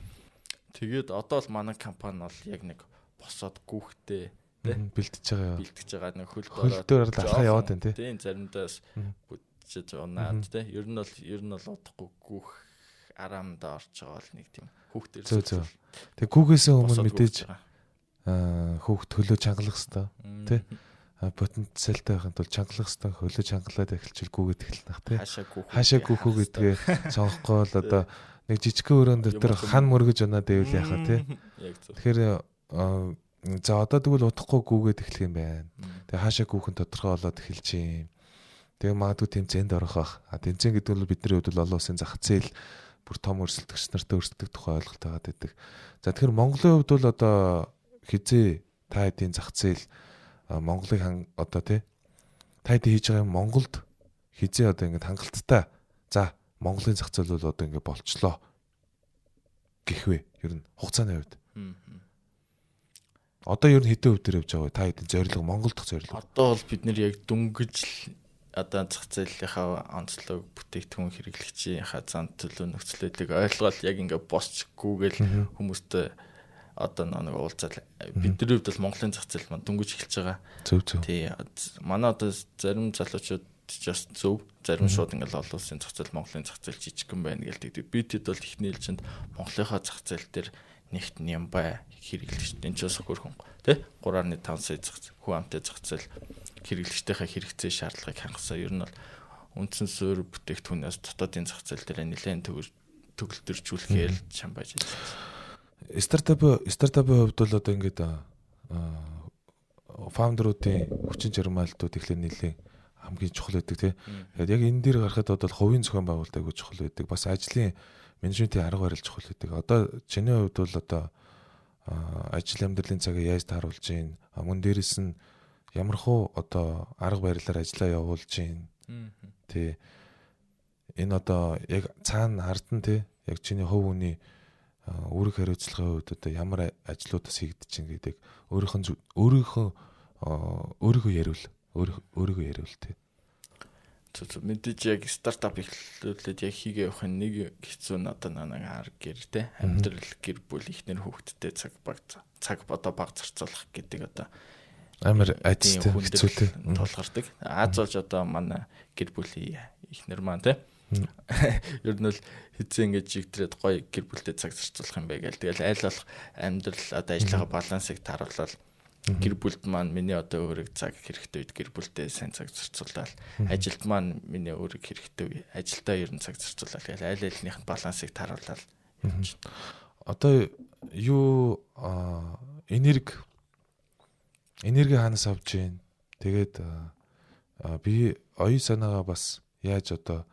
Тэгээд одоо л манай компани бол яг нэг босоод гүөхтэй бэлтэж байгаа нэг хөлдөр алхаа яваад байна тий. Тийм заримдаас бүжиж унаад тий. Ер нь бол удахгүй гүөх араамда орж байгаа бол нэг тийм хүүхдэр. Зөв. Тэг гүгээс өмнө мэдээж хүүхд хөлөө чангалах хэвээр тий. потенциалтай байхын тулд чангалах хэвээр хөлөө чангалаад эхэлчихвэл гүгээд эхэлнэх тий. Хаашаа гүөхөө гэдгээ сонгохгүй бол одоо нэг жижигхэн өрөөнд дотор хан мөргөж унаад байвал яхаа тий. Яг зөв. Тэгэхээр за одоо тэгвэл удахгүй гүгээд эхлэх юм байна. Тэгээ хаашаа гүхэн тодорхой болоод эхэлж юм. Тэгээ магадгүй тэмцээнд орох бах. Тэмцээн гэдэг бол бидний хувьд бол олон улсын зах зээл бүр том өрсөлдөгч нартай өрсөлдөх тухай ойлголт байгаа гэдэг. За тэгэхээр Монголын хувьд бол одоо хизээ та хэдийн зах зээл Монголыг одоо тий та хэдий хийж байгаа юм Монголд хизээ одоо ингэ хангалттай. За Монголын зах зээл бол одоо ингэ болчлоо гэх вэ? Ер нь хугацааны хувьд. Одоо ер нь хэдэн хувь дээр явж байгаа вэ? Та хэдийн зорилго Монгол дахь зорилго. Одоо бол бид нэр яг дөнгөж одоо зах зээлийнхаа онцлог бүтээгдэхүүн хэрэглэгчийнхаа зан төлөв нөхцөлөдийг ойлгоод яг ингээ босчгүйгээл хүмүүстэй одоо нэг уулзаад бидний хувьд бол Монголын зах зээл маань дөнгөж эхэлж байгаа. Зөв. Тий. Манай одоо зарим залуучууд just зөв зарим шууд ингээл олон улсын зах зээл Монголын зах зээл жижигхэн байна гэлдэг. Бид хэд бол ихний ээлжинд Монголынхаа зах зээл дээр нэгт нямбай хэрэглэгчтэй энэ ч бас хөрхөн тий 3.5 сая хүн амтай зах зээл хэрэглэгчтэйхээ хэрэгцээ шаардлагыг хангасан. Ер нь бол үндсэн суурь бүтээгдэхүүнээс дотоодын зах зээл дээр нэлээд төгөлдөржүүлэхээр шамбайж байна. Стартапын хувьд бол одоо ингээд фаундеруудын хүчин чармаалтууд ихлээр нэлээд хамгийн чухал байдаг тий. Тэгэхээр яг энэ дээр гарахад бол хувийн зохион байгуулалт айгүй чухал байдаг. Бас ажлын менежментийн арга барил чухал байдаг. Одоо чиний хувьд бол одоо ажил амьдралын цагаа яаж тааруулж гин мөн дээрэс нь ямархуу одоо арга барилаар ажиллаа явуулж гин. Тий. Энэ одоо яг цаана хардан тий яг чиний хувь хүний үүрэг хариуцлагын хувьд одоо ямар ажлуудаас хийгдэж чинь гэдэг өөрийнхөө яриул тий. Зөв мэдээж яг стартап эхлүүлээд яг хийгээ явах нэг хэцүү нь одоо нэг арга гэр те амьдрал гэр бүл ихнэр хүүхдтэй цаг одоо баг зарцуулах гэдэг одоо амар айцтай хэцүүтэй тулгардаг. Аз болж одоо манай гэр бүлийн ихнэр маань те ер нь л хэзээ ингэж жигдрээд гоё гэр бүлтэй цаг зарцуулах юм бэ гээл. Тэгэл айл болох амьдрал одоо ажлынхаа балансыг тааруулаад гэр бүлд маань миний одоо өөрийг цаг хэрэгтэй үед гэр бүлдээ сайн цаг зарцуулаад ажилд маань миний өөрийг хэрэгтэй үе ажилдаа ер нь цаг зарцуулаад тэгэл айл айлныхын балансыг тааруулаад одоо юу энерги хаанаас авч гин тэгээд би оюун санаагаа бас яаж одоо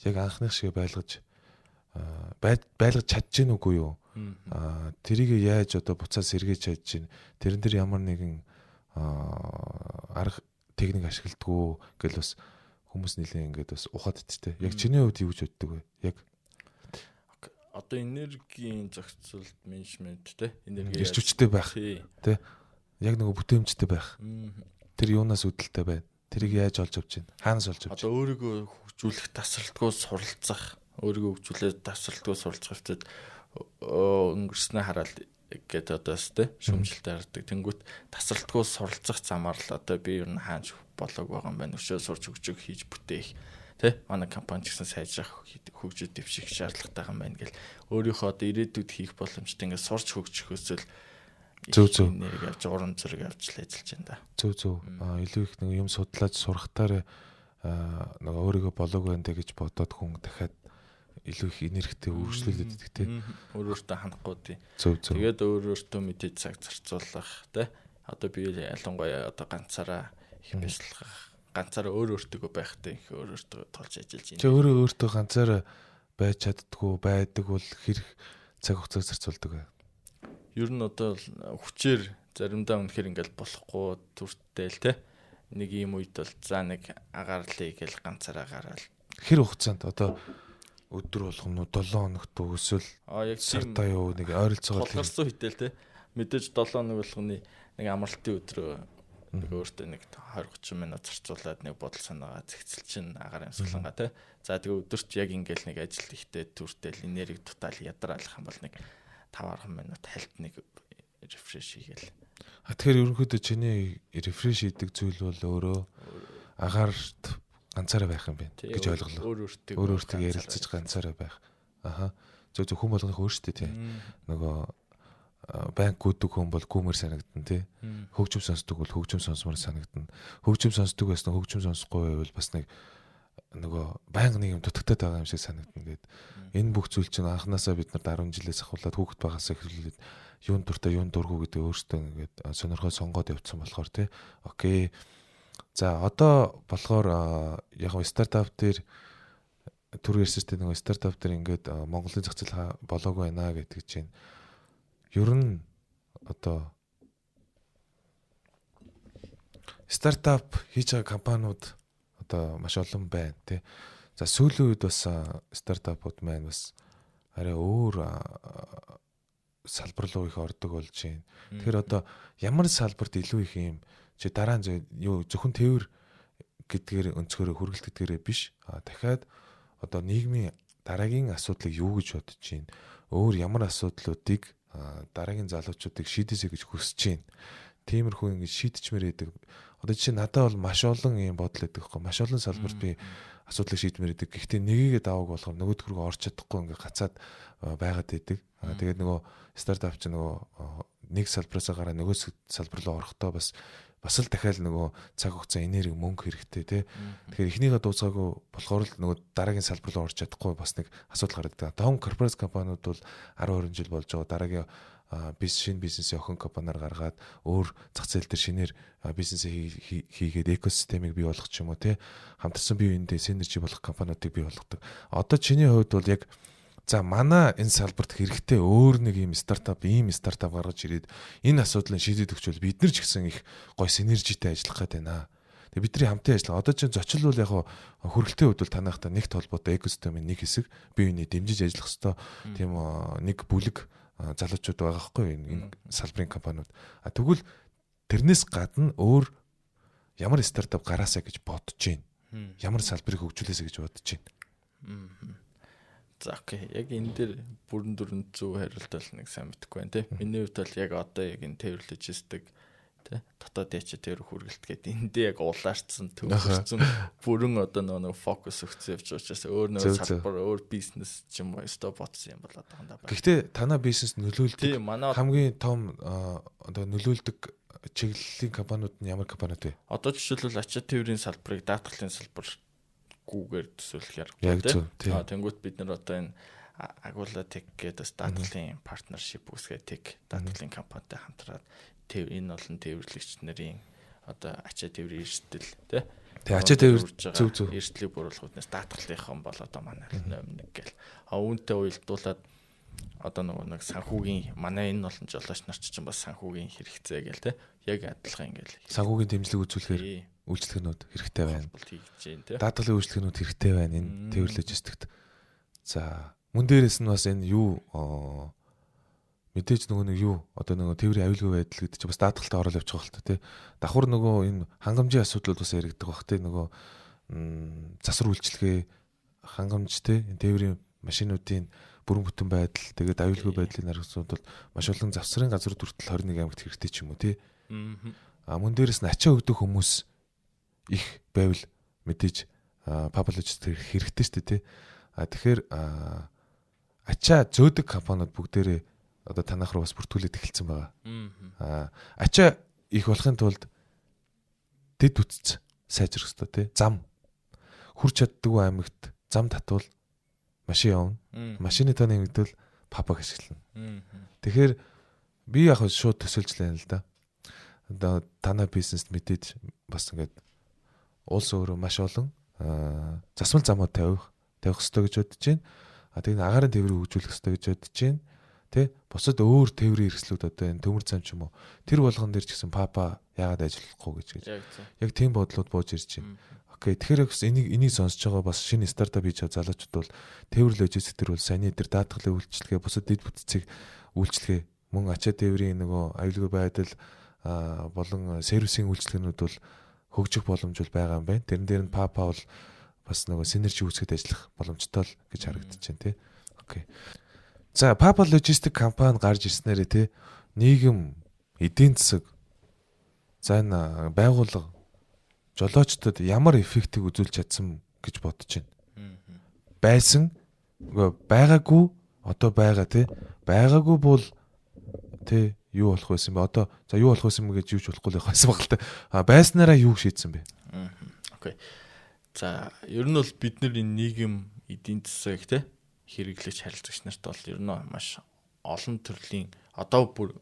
яг анхных шиг байлгаж чадж гин үгүй юу тэрийг яаж одоо буцаас эргэж чадж гин тэрэн дээр ямар нэгэн арга техник ашигладаг гэл бас хүмүүс нэлээ ингээд бас ухаад идтэй. Яг чиний хувьд юу гэж боддог вэ? Яг одоо энергийн зохицуулт менежмент те энерги эрч хүчтэй байх те яг нэг бүтээмжтэй байх. Тэр юунаас үүдэлтэй байна? Тэрийг яаж олж авч гин? Хаанаас олж авч? Одоо өөрийгөө хөгжүүлэх тасралтгүй суралцах, өөрийгөө хөгжүүлээд тасралтгүй суралцах хэвчээд өнгөрснөө хараад гэдэг одоос те шүмжилтэй хардаг. Тэнгүүт тасралтгүй суралцах замаар л одоо би ер нь хаанч болоог байгаа юм байна. Өшөө сурч хөгжих хийж бүтээх те манай компани ч гэсэн сайжрах хөгжиж дэвших шаардлагатай юм байна гэл өөрийнхөө одоо ирээдүйд хийх боломжтой ингээд сурч хөгжихөөсөө зөв нэр явж уран зэрэг явж л ажиллаж байна да. Зөв. Илүү их нэг юм судлаад сурахтаар нэг өөрийгөө болоог байна гэж бодоод хүн дахиад илүү их энергитэй үргэлжлүүлээд идэх те. Өөрөөсөө ханахгүй тий. Зөв. Тэгээд өөрөөсөө мэдээж цаг зарцуулах те. Одоо би ялангуяа одоо ганцаараа их бясалгах, ганцаараа өөртөө байхтай их өөртөө толж ажиллаж байна. Чи өөртөө ганцаараа байж чаддгүй байдаг бол хэрэг цаг хугацаа зарцуулдаг бай. Ер нь одоо хүчээр заримдаа үнэхээр ингээл болохгүй төрттэй л те. Нэг юм үед бол за нэг агаарлыг гэл ганцаараа гараал. Хэр хугацаанд одоо өдөр болгоно 7 хоногт өсвөл яг сартаа юу нэг ойролцоогоор толгорсон хитэл те. Мэдээж 7 хоног болгоны нэг амралтын өдрөө нэг өөртөө нэг 20-30 минут зарцуулаад нэг бодол санаагаа зэгцэл чин агаар амьсгалангаа те. За тэгээ өдөрт яг ингээл нэг ажил ихтэй төртөл энерги тутаал ядраалах юм бол нэг 5-10 минут хальт нэг рефреш хийгээл. Тэгэхээр ерөнхийдөө чиний рефреш хийдэг зүйл бол өөрөө агаарт ганцаараа байх юм байна гэж ойлголоо. Өөртөө ярилцаж ганцаараа байх. Зөв хүн болгоных өөртөө тийм. Нөгөө банк гүдэг хүн бол гүмэр санагдана тий. Хөгжим сонсдог бол хөгжим сонсмор санагдана. Хөгжим сонсдог байсан хөгжим сонсохгүй байвал бас нөгөө банк нэг юм дутагтаад байгаа юм шиг санагдана гэдэг. Энэ бүх зүйл чинь анханасаа бид нар 10 жилээс ахуулаад хүүхэд багасаа эхлүүлээд юун дуртай юун дургүй гэдэг өөртөө ингээд сонирхоод сонгоод явцсан болохоор тий. Окей. За одоо болохоор яг нь стартап дээр түр ярьсантэй нөгөө стартап дээр ингээд Монголын зах зээл болоогүй байна гэдэг чинь ер нь одоо стартап хийж байгаа компаниуд одоо маш олон байна тий. За сүүлийн үед бас стартапууд маань бас арай өөр салбар руу их ордог болж байна. Тэгэхээр одоо ямар салбарт илүү их юм чи дараа нь юу зөвхөн тээвэр гэдгээр өнцгөрөө хүргэлтдгээрээ биш. Дахиад одоо нийгмийн дараагийн асуудлыг юу гэж бодож байна? Өөр ямар асуудлуудыг дараагийн залуучуудыг шийдээсэй гэж хүсэж байна? Тиймэрхүү ингэж шийдчихмээр байдаг. Одоо жишээ надад бол маш олон юм бодол өгдөг байхгүй. Маш олон салбарт би асуудлыг шийдмээр байдаг. Гэхдээ нэгийгээ даваг болохоор нөгөөдг рүү орч чадахгүй ингээд гацаад байгаад байдаг. Тэгээд нөгөө стартап ч нөгөө нэг салбараас гараа нөгөө салбар руу орохдоо бас л дахиад нөгөө цаг хугацаа энерги мөнгө хэрэгтэй тий. Тэгэхээр эхнийгээ дуусгаагүй болохоор л нөгөө дараагийн салбар руу орж чадахгүй бас нэг асуудал гараад байгаа. Том корпорац компаниуд бол 10 20 жил болж байгаа. Дараагийн шинэ бизнесийн охин компаниар гаргаад өөр зах зээл дээр шинээр бизнесээ хийгээд экосистемийг бий болгох ч юм уу тий. Хамтарсан бие биендээ синержи болох компаниудыг бий болгодог. Одоо чиний хувьд бол яг за манай энэ салбарт хэрэгтэй өөр нэг ийм стартап гаргаж ирээд энэ асуудлыг шийдэж өгч бол бид нар ч гэсэн их гой синержитэй ажиллах гэдэг байна. Тэгээ бидний хамтын ажиллага одоо чинь зочил бол яг хөргөлтийн хувьд бол танайхтай нэгт холбоотой экосистемийн нэг хэсэг бие биений дэмжиж ажиллах хэвээр тийм нэг бүлэг залуучууд байгаа хгүй энэ салбарын компаниуд. Тэгвэл тэрнээс гадна өөр ямар стартап гараасаа гэж бодож байна. Ямар салбарыг хөгжүүлээсэй гэж бодож байна. За окей. Яг энэ дээр бүрэн дүрэн зөв хариулт бол нэг сайн мэдэхгүй байна тий. Миний хувьд бол яг одоо яг энэ тээвэр логистик тий дотоод ячи тээвэр хүргэлт гэдэг эндээ яг улаарцсан төвөрсөн бүрэн одоо нөгөө фокус өгсөн явж учраас өөр нөгөө салбар өөр бизнес ч юм уу өстой ботсон юм болоод байгаа юм да. Гэхдээ танай бизнес нөлөөлдөг хамгийн том одоо нөлөөлдөг чиглэлийн компаниуд нь ямар компаниуд вэ? Одоо жишээлбэл ачаа тээврийн салбарыг даатгалын салбар гүүгээр төсөөлөхөөр байна. Тэнгүүт бид нар одоо энэ Agula Tech гэдэг даатгалын партнершип үүсгээд Tech даатгалын компанитай хамтраад энэ болон тээвэрлэгч нарын одоо ачаа тээврийн эрсдэл тий. Тэгээ ачаа тээвэр зөв эрсдлийг бууруулах үднээс даатгалынхан бол одоо манай номер 1 гэл. Үүнтэй уялдуулаад одоо нэг санхүүгийн манай энэ болон жолооч нар чинь бас санхүүгийн хэрэгцээ гээл тий. Яг адилхан ингээл. Санхүүгийн дэмжлэг үзүүлэхээр үйлчлэгнүүд хэрэгтэй байна. Даатгалын үйлчлэгнүүд хэрэгтэй байна энэ тээвэр логистикт. За мөн дээрээс нь бас энэ юу мэдээж нөгөө нэг юу одоо нөгөө тээврийн аюулгүй байдал гэдэг чинь бас даатгалтай орол явчих واخ л та тий. Давхар нөгөө энэ хангамжийн асуудлууд бас яригддаг бах тий. Нөгөө засвар үйлчлэгээ хангамж тий. Энэ тээврийн машинуудын бүрэн бүтэн байдал тэгээд аюулгүй байдлын аргасууд бол маш олон завсрын газрууд хүртэл 21 аймагт хэрэгтэй ч юм уу тий. Мөн дээрээс нь ачаа өгдөг хүмүүс их байвал мэдээж пабличд хэрэгтэй шүү дээ тий. Тэгэхээр ачаа зөөдөг компаниуд бүгдээрээ одоо танах руу бас бүртгүүлээд эхэлсэн байгаа. Ачаа их болохын тулд дэд үтц сайжрах хэрэгтэй тий. Зам хурч чаддгүй аймагт зам татвал машин явна. Машины тоо нэмэгдвэл папаг ашиглана. Тэгэхээр би яг шууд төсөөлж лээ л да. Одоо танай бизнест мэдээж бас ингээд улс өөрөө маш олон засвал замууд тавих хэрэгтэй гэж бодож байна. Тэгээд агаарын тээврийг хөгжүүлэх хэрэгтэй гэж бодож байна. Тэ? Бусад өөр тээврийн хэрэгслүүд одоо энэ төмөр зам ч юм уу тэр болгон дээр ч гэсэн папа яагаад ажиллахгүй гэж. Яг тийм бодлууд бууж ирж байна. Окей. Тэгэхээр бас энийг сонсож байгаа бас шинэ стартап хийж байгаа залуучууд бол тээвэр логистик төр бол саяны дээр даатгалын үйлчлэгээ бусад дэд бүтцийг үйлчлэгээ мөн ачаа тээврийн нөгөө аюулгүй байдал болон сервисийн үйлчлэгнүүд бол хөгжих боломж бол байгаа юм байна. Тэрэн дээр нь папа бол бас нөгөө синержи үүсгэж ажиллах боломжтой л гэж харагдаж байна тий. Окей. За папа логистик компани гарч ирснээрээ тий нийгэм эдийн засаг за энэ байгууллага жолоочдод ямар эффектийг үзүүлж чадсан гэж бодож байна. Байсан байгаагүй одоо байгаа тий байгаагүй бол тий юу болох байсан бэ? Одоо за юу болох байсан бэ гэж юуч болохгүй л байсан баг л та. Байснараа юу шийдсэн бэ? Окей. За ер нь бол бид нар энэ нийгэм эдийн засаг те хэрэглэгч харилцагч нарт бол ер нь маш олон төрлийн одоо бүр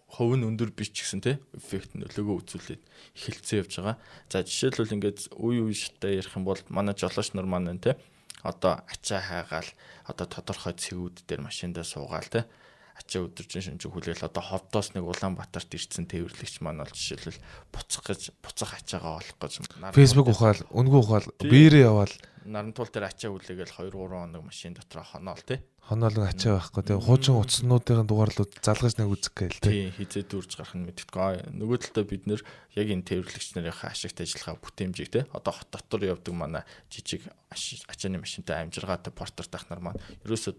хувь нь өндөр биш ч гэсэн те эффект нөлөөгөө үзүүлээд эхэлцэн явж байгаа. За жишээлбэл ингээд үе үештэй ярих юм бол манай жолооч нар маань те одоо ачаа хайгаал одоо тодорхой цэгүүд дээр машиндаа суугаал те ачаа өдөржин шинж хүлээл одоо ховдоос нэг Улаанбаатарт ирсэн тээвэрлэгч маань бол жишээлбэл буцах ачаагаа олох гэж Facebook ухаал, үнгүй ухаал, биерээ яваал Нарантуул дээр ачаа хүлээгээл 2 3 хоног машин дотор хоноол те хоноолон ачаа байхгүй те хуучин утаснуудын дугаарлууд залгаж нэг үзэх гээл те хизээ дүүрж гарах нь мэддэггүй. Нөгөө талдаа бид нэр яг энэ тээвэрлэгч нарынхаа ашигт ажиллагаа бүтээмжийг те одоо хот дотор явдаг манай жижиг ачааны машинтай амжиргаатай портер тах нар маань ерөөсөө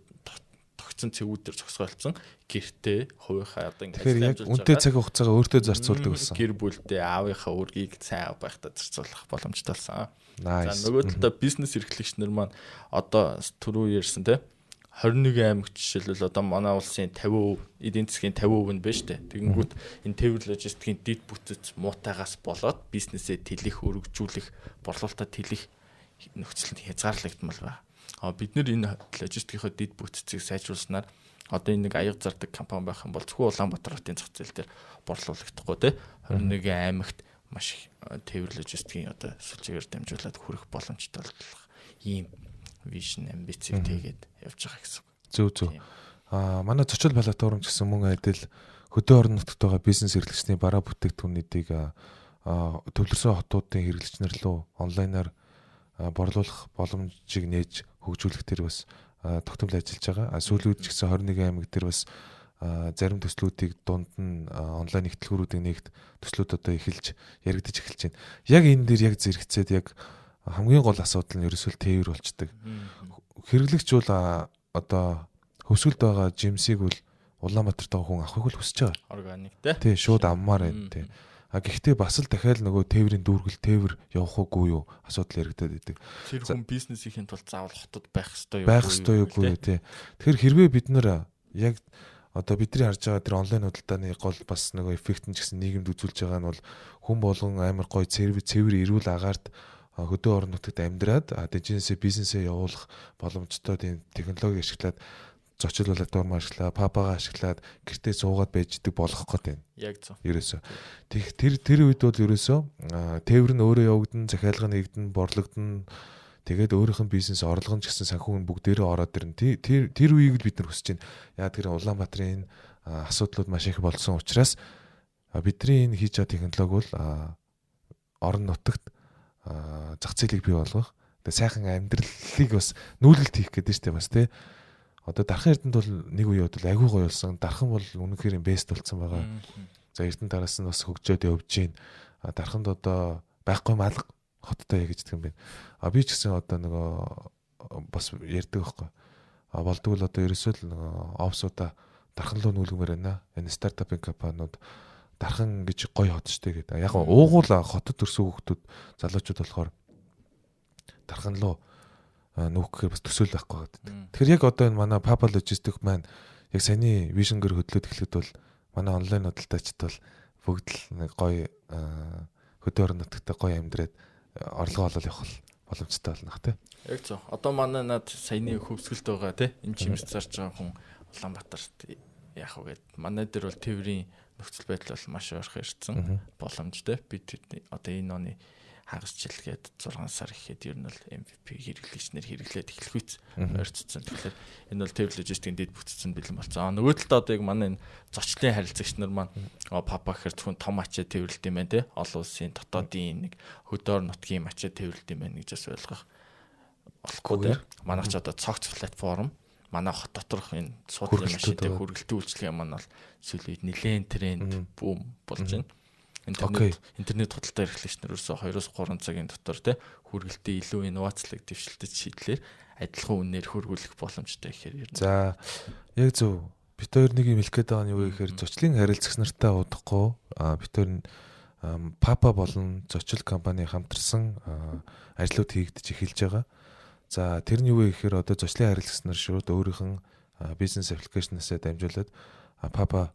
тогтсон цэгүүдээр зогсоолцсон гэртээ хувийнхаа одоо ингээд тэгэхээр яг үнэтэй цаг хугацаагаа өөртөө зарцуулдаг байсан. Гэр бүлдээ аавынхаа үргийг сайн байхдаа зарцуулах боломжтой болсон. За нөгөө талдаа бизнес эрхлэгч нар маань одоо түрүү ярьсан те 21 аймагт жишээлбэл одоо манай улсын 50% эдийн засгийн 50% нь байна шүү дээ. Тэгэнгүүт энэ тээвэр логистикийн дэд бүтц муутайгаас болоод бизнесээ тэлэх, өргөжүүлэх, борлуулалтаа тэлэх нөхцөлд хязгаарлагдмал байна. Бид нэр энэ логистикийнхаа дэд бүтцийг сайжруулснаар одоо энэ нэг аяга зардаг компани байх юм бол зөвхөн Улаанбаатар хотын зах зээл дээр борлуулагдахгүй те 21 аймагт маш их тээвэр логистикийн одоо сүлжээгээр дамжуулаад хүрэх боломжтой болох ийм вижн амбицийг тэгээд явж байгаа гэсэн. Зөв. Манай зочил платформ гэсэн мөн адил хөдөө орон нутагт байгаа бизнес эрхлэгчний бараа бүтээгдэхүүнүүдийг төвлөрсөн хотуудын хэрэглэгчнэр рүү онлайнаар борлуулах боломжийг нээж хөгжүүлэх төр бас тогтмол ажиллаж байгаа. Сүүлүүд ч гэсэн 21 аймаг дээр бас зарим төслүүдийг дунд нь онлайн нэвтрүүлгүүрүүдийн нэгт төслүүд одоо эхэлж яригдж эхэлж байна. Яг энэ дээр яг зэрэгцээд яг хамгийн гол асуудал нь ерөөсөө тээвэр болчдөг. Хэрэглэгч бол одоо хөвсгөлд байгаа жимсийг бол Улаанбаатарт байгаа хүн авахыг л хүсэж байгаа. Органик тий. Шууд аммаар байна тий. Гэхдээ бас л дахиад нөгөө тээврийн дүүргэл тээвэр явах уугүй юу асуудал яригдаад байдаг. Тэр хүн бизнесийн тулд заавал хотод байх ёстой юу тий. Тэгэхээр хэрвээ бид нар яг одоо бидний харж байгаа тэр онлайн худалдааны гол бас нөгөө эффект нь ч гэсэн нийгэмд үзүүлж байгаа нь бол хүн болгон амар гоё цэвэр эрүүл агаарт хөдөө орон нутагт амьдраад дижитал бизнесээ явуулах боломжтой тийм технологи ашиглаад зочил платформ ашиглаа, папагаа ашиглаад гэртээ суугаад байждаг болох гээд байна. Яг зөв. Ерөөсөө. Тэр үед бол ерөөсөө тээвэр нь өөрөө явагдана, захиалга нэгдэн, борлогдно. Тэгээд өөрийнх нь бизнес орлого нь ч гэсэн санхүү бүгдээрээ ороод ирнэ. Тэр үеийг л бид нар хүсэж байна. Яг тэр Улаанбаатарын асуудлууд маш их болсон учраас бидний энэ хийж байгаа технологи бол орон нутагт зах зээлийг бий болгох. Тэгээд сайхан амьдралыг бас нүүлгэлт хийх гэдэг нь шүү дээ бас тий. Одоо Дархан Эрдэнэт бол нэг үе бодвол агүй гоё болсон. Дархан бол үнэхээр бест болсон байгаа. За Эрдэнэт тараас нь бас хөгжөөд явж гин. Дарханд одоо байхгүй малга хоттой яг гэж гэдэг юм байна. Би ч гэсэн одоо нөгөө бас ярьдаг байхгүй. Болдгоо л одоо ерөөсөө л нөгөө офсуудаа Дархан руу нүүлгэмээр байна. Энэ стартапын компаниуд Дархан гэж гоё хот штэ гэдэг. Яг уугуул хотод төрсөн хүмүүс залуучууд болохоор Дархан руу нүүх гэхээр бас төсөөл байхгүй байдаг. Тэгэхээр яг одоо энэ манай Papa Logistic маань яг саяны вижнгэр хөдлөөд эхлэхэд бол манай онлайн худалдаачид бол бүгд л нэг гоё хөдөө орон нутагт гоё амьдраад орлого олол явах боломжтой болно тий. Яг зөв. Одоо манай над саяны хөвсгөлд байгаа тий. Энэ чимс зарж байгаа хүн Улаанбаатарт яах вэ гэд. Манай дээр бол тээврийн нөхцөл байдал бол маш ойрхон ирсэн боломжтой. Бид одоо энэ оны хагас жилгээд 6 сар ихэд ер нь бол MVP хэрэглэгчнэр хэрэглээд эхлэх үйц ойрцсон. Тэгэхээр энэ бол тээвэр логистикийн дэд бүтцэн бэлэн болсон. Нөгөө талд одоо яг манай энэ зочлын харилцагч нар маань папа гэхэр зөвхөн том ачаа тээвэрлэдэг юм байна те. Олон улсын дотоодын нэг хөдөө нутгийн ачаа тээвэрлэдэг юм байна гэж бас ойлгох болохгүй те. Манайх ч одоо цогц платформ манай хот доторх энэ суудлын машинтай хүргэлтийн үйлчилгээ маань бол сүүлийн үед нэлээд тренд бум болж байна. Интернет худалдаа эрхлэгч нар ерөөсөө 2-3 цагийн дотор те хүргэлтээ илүү инновацлог дэвшилтэд шийдлэр адилхан үнээр хөргүүлэх боломжтой гэхээр. За яг зөв. Бид хоёр нэг юм хэлэх гээд байгаа нь юу вэ гэхээр зочлын харилцагч нартай удахгүй бид хоёр Papa болон зочил компани хамтарсан ажлууд хийгдэж эхэлж байгаа. За тэр нь юу вэ гэхээр одоо зочлын харилцагч нар шууд өөрийнх нь бизнес аппликейшнасаа дамжуулаад Papa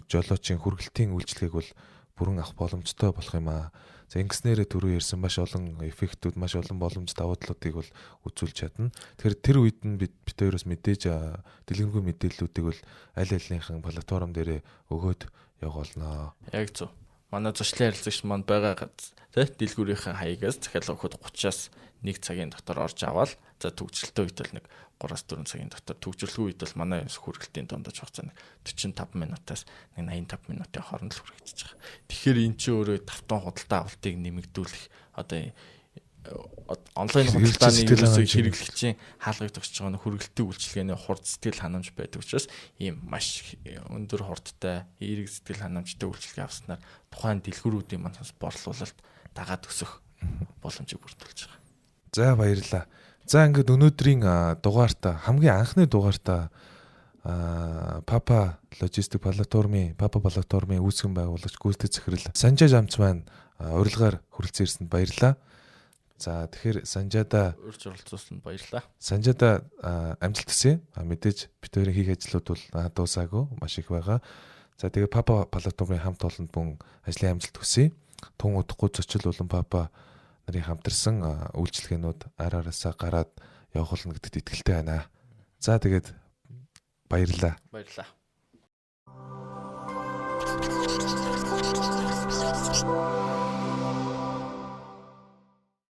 жолоочийн хүргэлтийн үйлчлэгийг бол бүрэн авах боломжтой болох юм аа. За ингэснээрээ түрүү ярьсан маш олон эффектүүд, маш олон боломж давуу талуудыг бол үзүүлж чадна. Тэгэхээр тэр үед нь бид хоёроос мэдээж дэлгэрэнгүй мэдээллүүдийг бол аль алийнхын платформ дээр өгөөд явуулнаа. Яг зөв. Манай зочлын харилцагч манд байгаа тий дэлгүүрийн хаягаас захиалга өгөхөд 30-аас 1 цагийн дотор орж аваад за төгсөлтөө үед л нэг 3-4 цагийн дотор төгжрөлгүй үед бол манай хүргэлтийн дундаж хугацаа нэг 45 минутаас нэг 85 минутын хооронд л хүрэгдэж байгаа. Тэгэхээр эн чинь өөрөө тавтан худалдаа авалтыг нэмэгдүүлэх одоо онлайн худалдааны хэрэглэгчийн хаалгыг тогтсож байгаа хүргэлтийн үйлчилгээний хурд сэтгэл ханамж байдаг учраас ийм маш өндөр хурдтай эерэг сэтгэл ханамжтай үйлчилгээ авснаар тухайн дэлгүүрүүдийн манаас борлуулалт дагаад өсөх боломжийг бүрдүүлж байгаа. За баярлалаа. За ингээд өнөөдрийн дугаартаа хамгийн анхны дугаартаа Papa Logistic платформын үүсгэн байгуулагч гүйцэтгэх захирал Санжаа Жамц маань урилгаар хүрэлцэн ирсэнд баярлалаа. За тэгэхээр Санжаада урьж оролцуулсанд баярлалаа. Санжаада амжилт хүсье. Мэдээж бид хоёрын хийх ажлууд бол дуусаагүй маш их байгаа. За тэгээ Papa платформын хамт олонд мөн ажлын амжилт хүсье. Тун удахгүй зочил болон Papa нарын хамтарсан үйлчлэгээнүүд араасаа гараад явах болно гэдэгт итгэлтэй байна. За тэгээд баярлалаа. Баярлалаа.